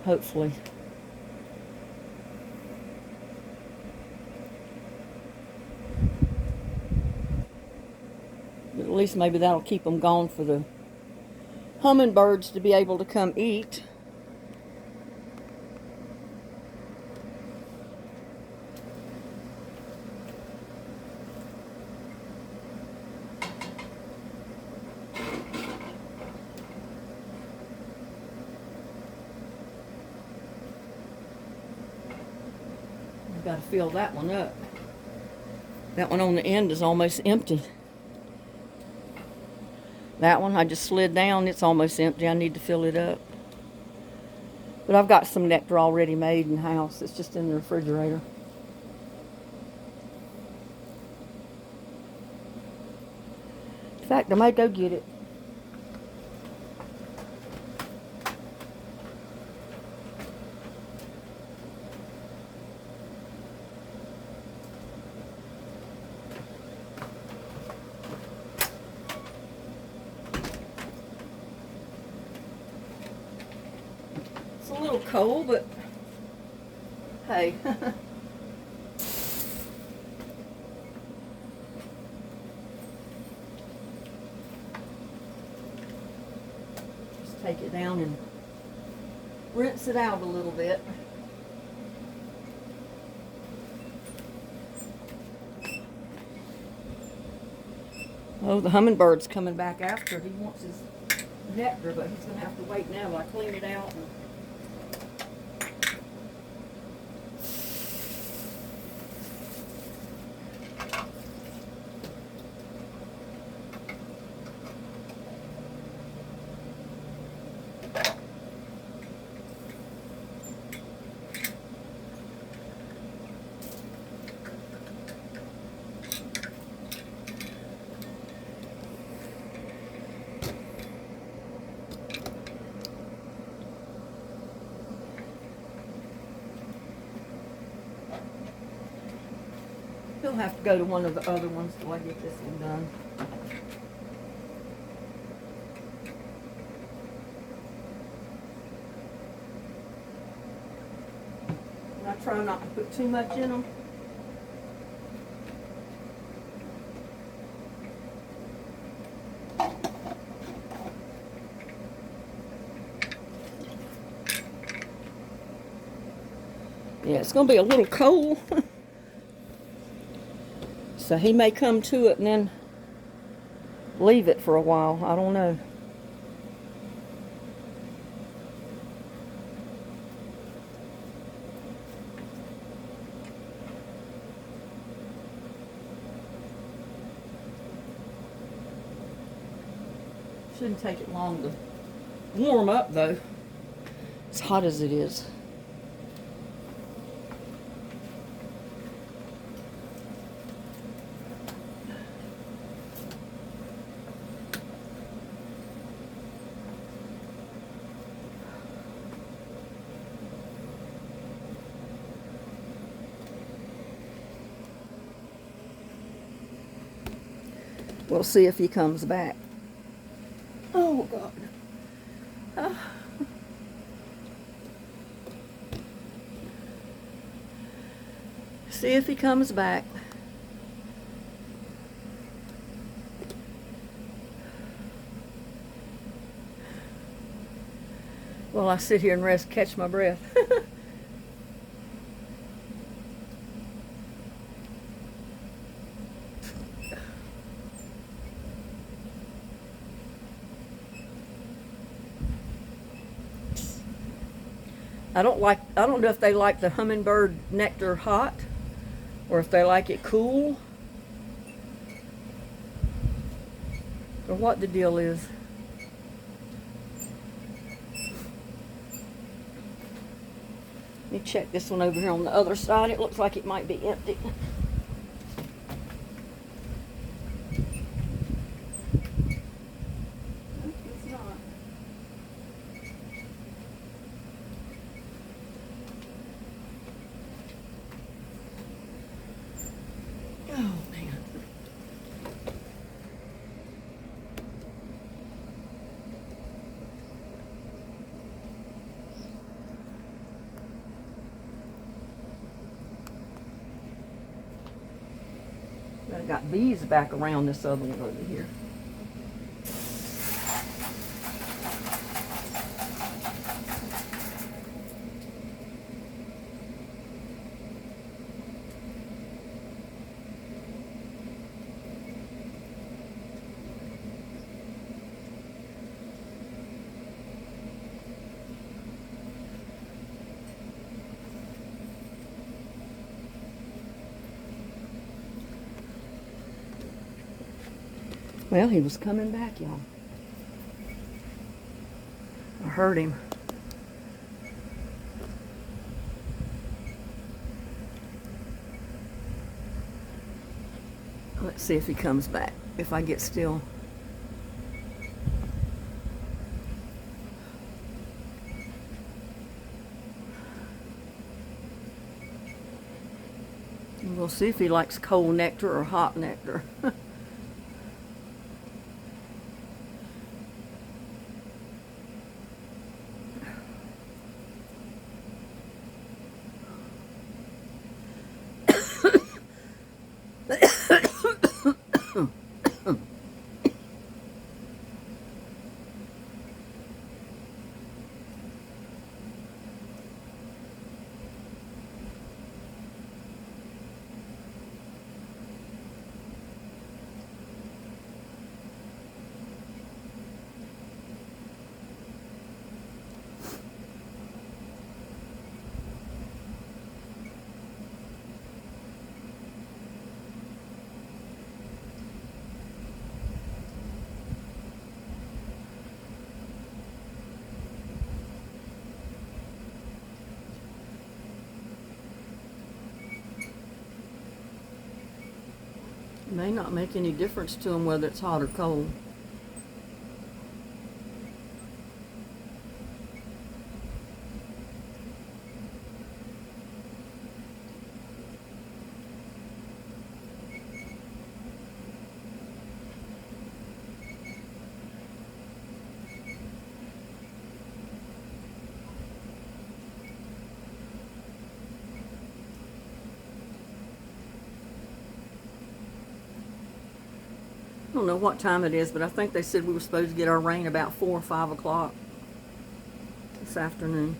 [SPEAKER 1] Hopefully. But at least maybe that'll keep them gone for the hummingbirds to be able to come eat. Got to fill that one up. That one on the end is almost empty. That one I just slid down, it's almost empty. I need to fill it up. But I've got some nectar already made in the house. It's just in the refrigerator. In fact, I might go get it. It's a little cold, but hey. Just take it down and rinse it out a little bit. Oh, the hummingbird's coming back after. He wants his nectar, but he's going to have to wait now while I clean it out. He'll have to go to one of the other ones till I get this one done. And I try not to put too much in them. Yeah, it's going to be a little cold. So he may come to it and then leave it for a while. I don't know. Shouldn't take it long to warm up though. As hot as it is. We'll see if he comes back. Oh, God. See if he comes back. Well, I sit here and rest, catch my breath. I don't know if they like the hummingbird nectar hot or if they like it cool or what the deal is. Let me check this one over here on the other side. It looks like it might be empty. I got bees back around this other one over here. Well, he was coming back, y'all. I heard him. Let's see if he comes back, if I get still. And we'll see if he likes cold nectar or hot nectar. May not make any difference to him whether it's hot or cold. I don't know what time it is, but I think they said we were supposed to get our rain about 4 or 5 o'clock this afternoon.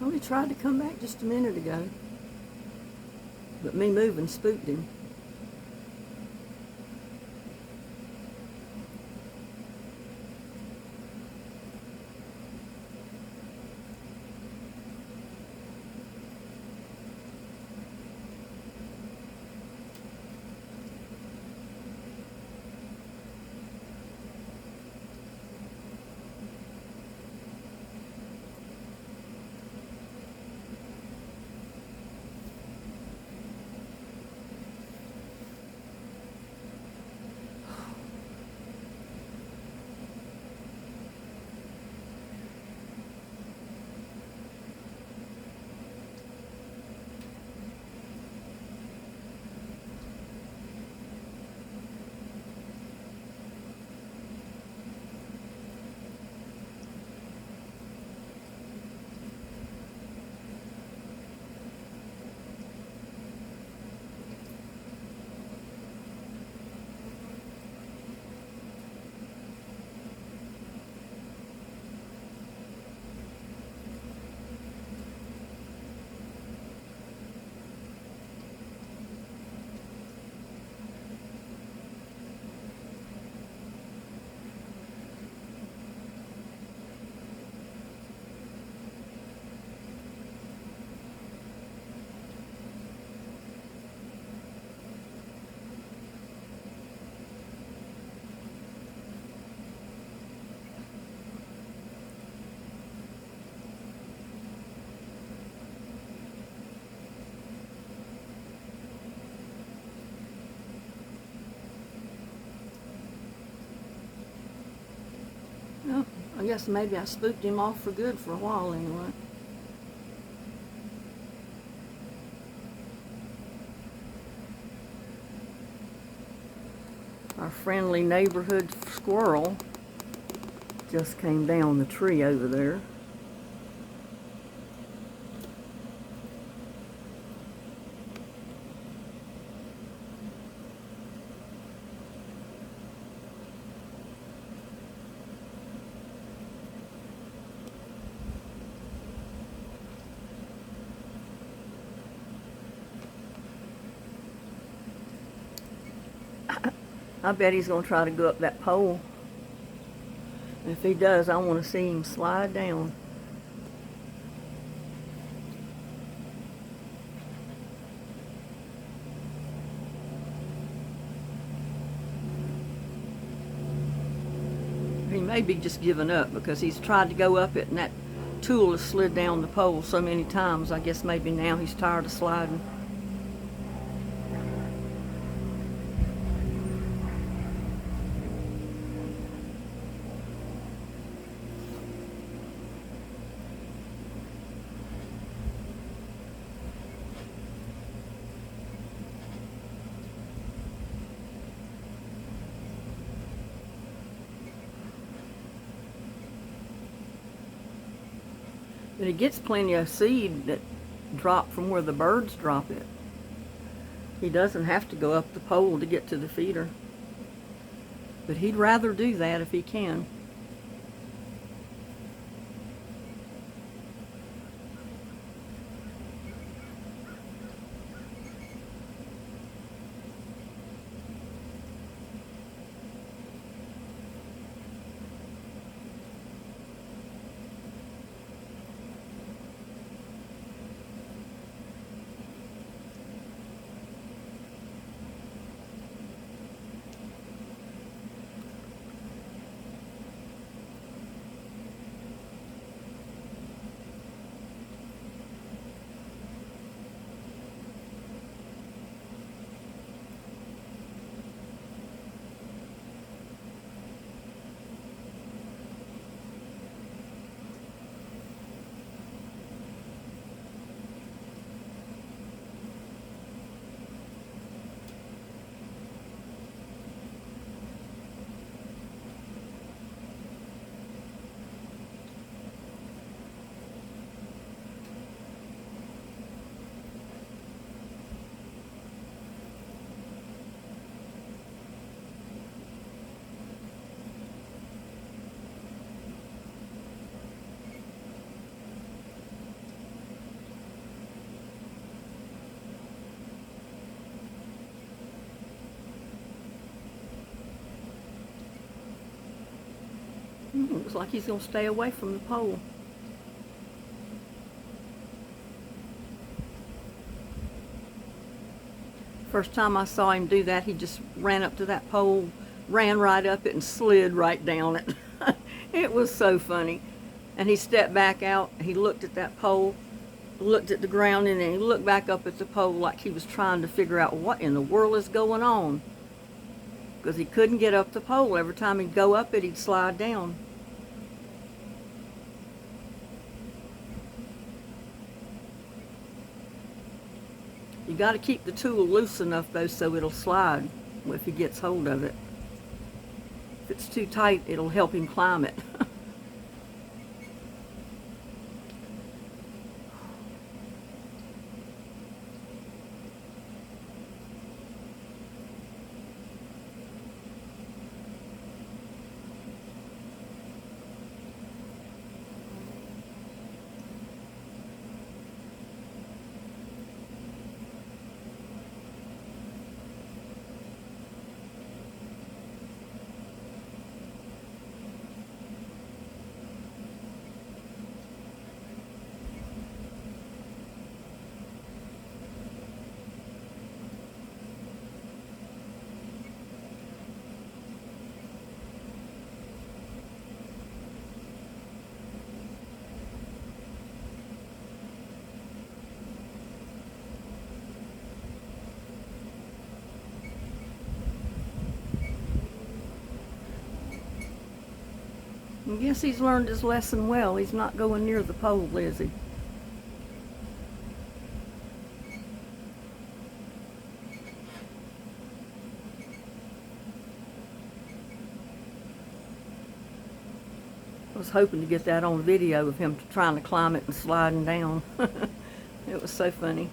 [SPEAKER 1] Well, he tried to come back just a minute ago, but me moving spooked him. I guess maybe I spooked him off for good for a while anyway. Our friendly neighborhood squirrel just came down the tree over there. I bet he's going to try to go up that pole. If he does, I want to see him slide down. He may be just giving up because he's tried to go up it and that tool has slid down the pole so many times. I guess maybe now he's tired of sliding. But he gets plenty of seed that drop from where the birds drop it. He doesn't have to go up the pole to get to the feeder. But he'd rather do that if he can. Looks like he's going to stay away from the pole. First time I saw him do that, he just ran up to that pole, ran right up it, and slid right down it. It was so funny. And he stepped back out, he looked at that pole, looked at the ground, and then he looked back up at the pole like he was trying to figure out what in the world is going on. Because he couldn't get up the pole. Every time he'd go up it, he'd slide down. You got to keep the tool loose enough though so it'll slide if he gets hold of it. If it's too tight, it'll help him climb it. I guess he's learned his lesson well. He's not going near the pole, is he? I was hoping to get that on video of him trying to climb it and sliding down. It was so funny.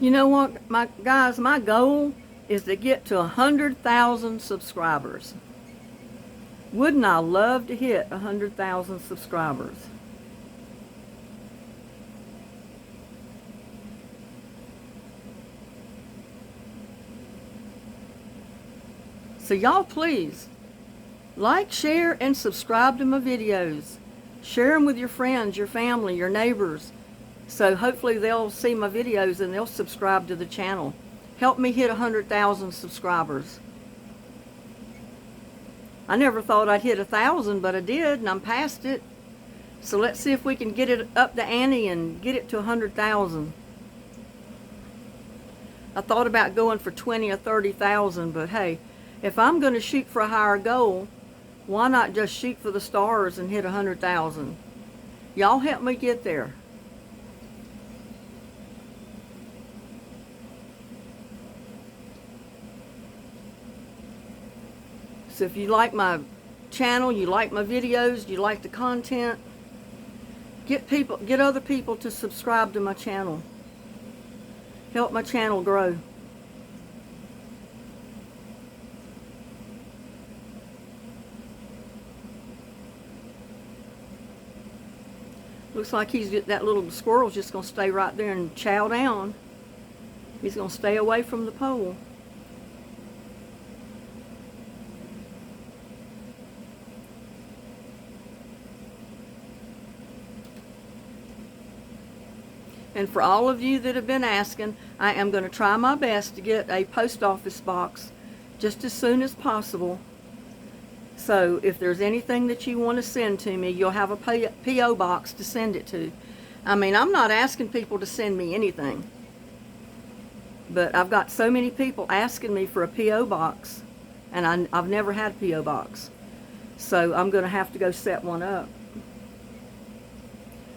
[SPEAKER 1] You know what, my goal is to get to 100,000 subscribers. Wouldn't I love to hit 100,000 subscribers? So y'all please like, share, and subscribe to my videos. Share them with your friends, your family, your neighbors. So hopefully they'll see my videos and they'll subscribe to the channel. Help me hit 100,000 subscribers. I never thought I'd hit 1,000, but I did, and I'm past it. So let's see if we can get it up the ante and get it to 100,000. I thought about going for 20 or 30,000, but hey, if I'm going to shoot for a higher goal, why not just shoot for the stars and hit 100,000? Y'all help me get there. So if you like my channel, you like my videos, you like the content, get other people to subscribe to my channel. Help my channel grow. Looks like that little squirrel's just going to stay right there and chow down. He's going to stay away from the pole. And for all of you that have been asking, I am going to try my best to get a post office box just as soon as possible. So if there's anything that you want to send to me, you'll have a P.O. box to send it to. I mean, I'm not asking people to send me anything, but I've got so many people asking me for a P.O. box, and I've never had a P.O. box. So I'm going to have to go set one up.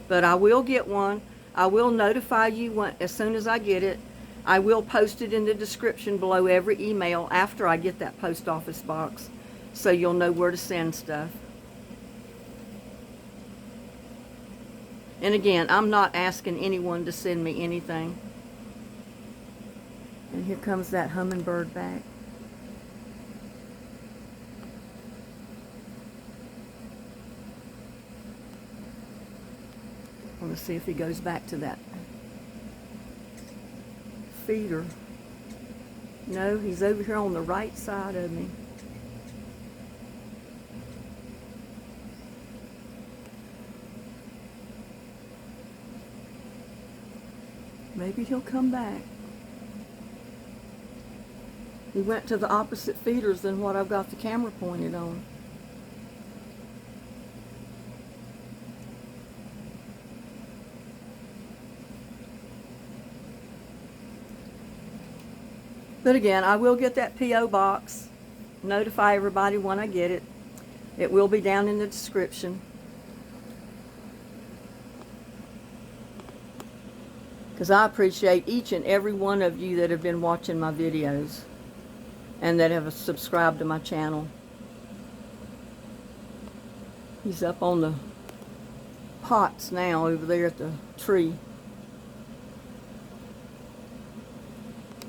[SPEAKER 1] But I will get one. I will notify you as soon as I get it. I will post it in the description below every email after I get that post office box, so you'll know where to send stuff. And again, I'm not asking anyone to send me anything. And here comes that hummingbird back. I want to see if he goes back to that feeder. No, he's over here on the right side of me. Maybe he'll come back. He went to the opposite feeders than what I've got the camera pointed on. But again, I will get that P.O. box, notify everybody when I get it. It will be down in the description. Because I appreciate each and every one of you that have been watching my videos and that have subscribed to my channel. He's up on the pots now over there at the tree.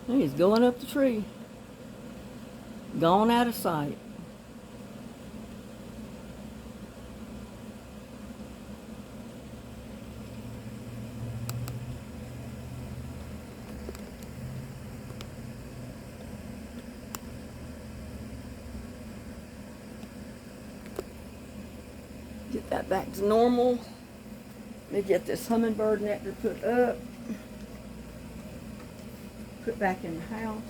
[SPEAKER 1] He's going up the tree. Gone out of sight. Get that back to normal. Let me get this hummingbird nectar put up. Put back in the house.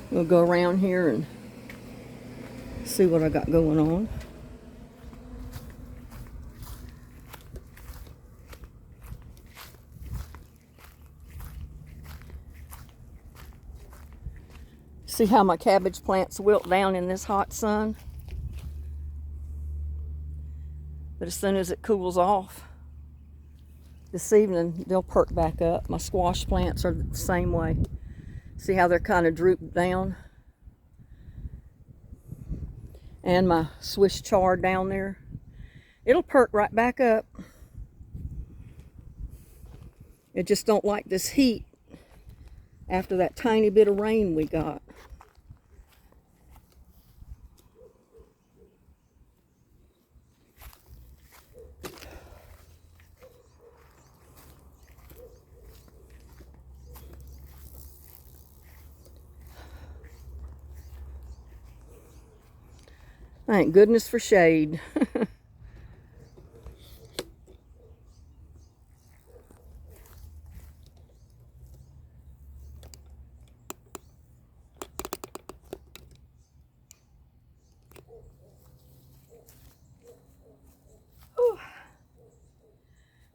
[SPEAKER 1] We'll go around here and see what I got going on. See how my cabbage plants wilt down in this hot sun? But as soon as it cools off this evening, they'll perk back up. My squash plants are the same way. See how they're kind of drooped down? And my Swiss chard down there. It'll perk right back up. It just don't like this heat after that tiny bit of rain we got. Thank goodness for shade.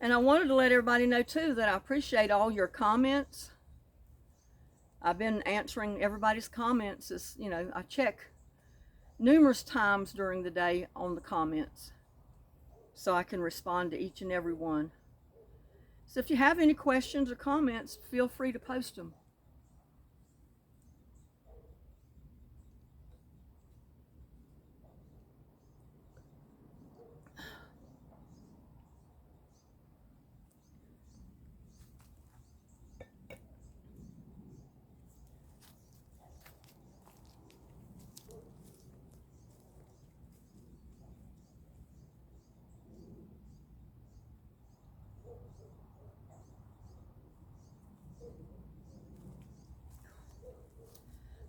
[SPEAKER 1] And I wanted to let everybody know too that I appreciate all your comments. I've been answering everybody's comments. As you know, I check numerous times during the day on the comments so I can respond to each and every one. So if you have any questions or comments, feel free to post them.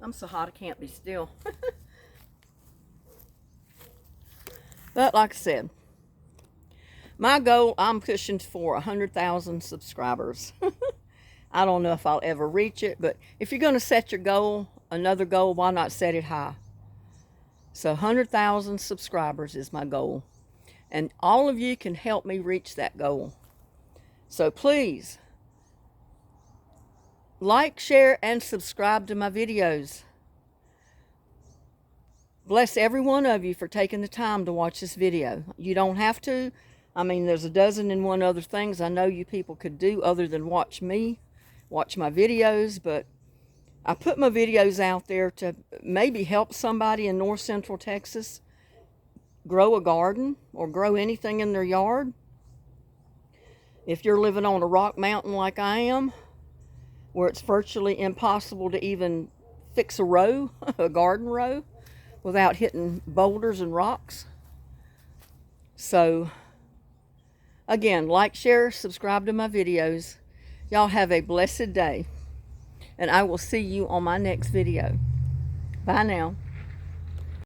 [SPEAKER 1] I'm so hot I can't be still. But like I said, my goal, I'm pushing for 100,000 subscribers. I don't know if I'll ever reach it, but if you're going to set your goal, another goal, why not set it high? So 100,000 subscribers is my goal. And all of you can help me reach that goal. So please, like, share, and subscribe to my videos. Bless every one of you for taking the time to watch this video. You don't have to. I mean, there's a dozen and one other things I know you people could do other than watch me, watch my videos, but I put my videos out there to maybe help somebody in North Central Texas grow a garden or grow anything in their yard. If you're living on a rock mountain like I am, where it's virtually impossible to even fix a row, a garden row, without hitting boulders and rocks. So, again, like, share, subscribe to my videos. Y'all have a blessed day. And I will see you on my next video. Bye now.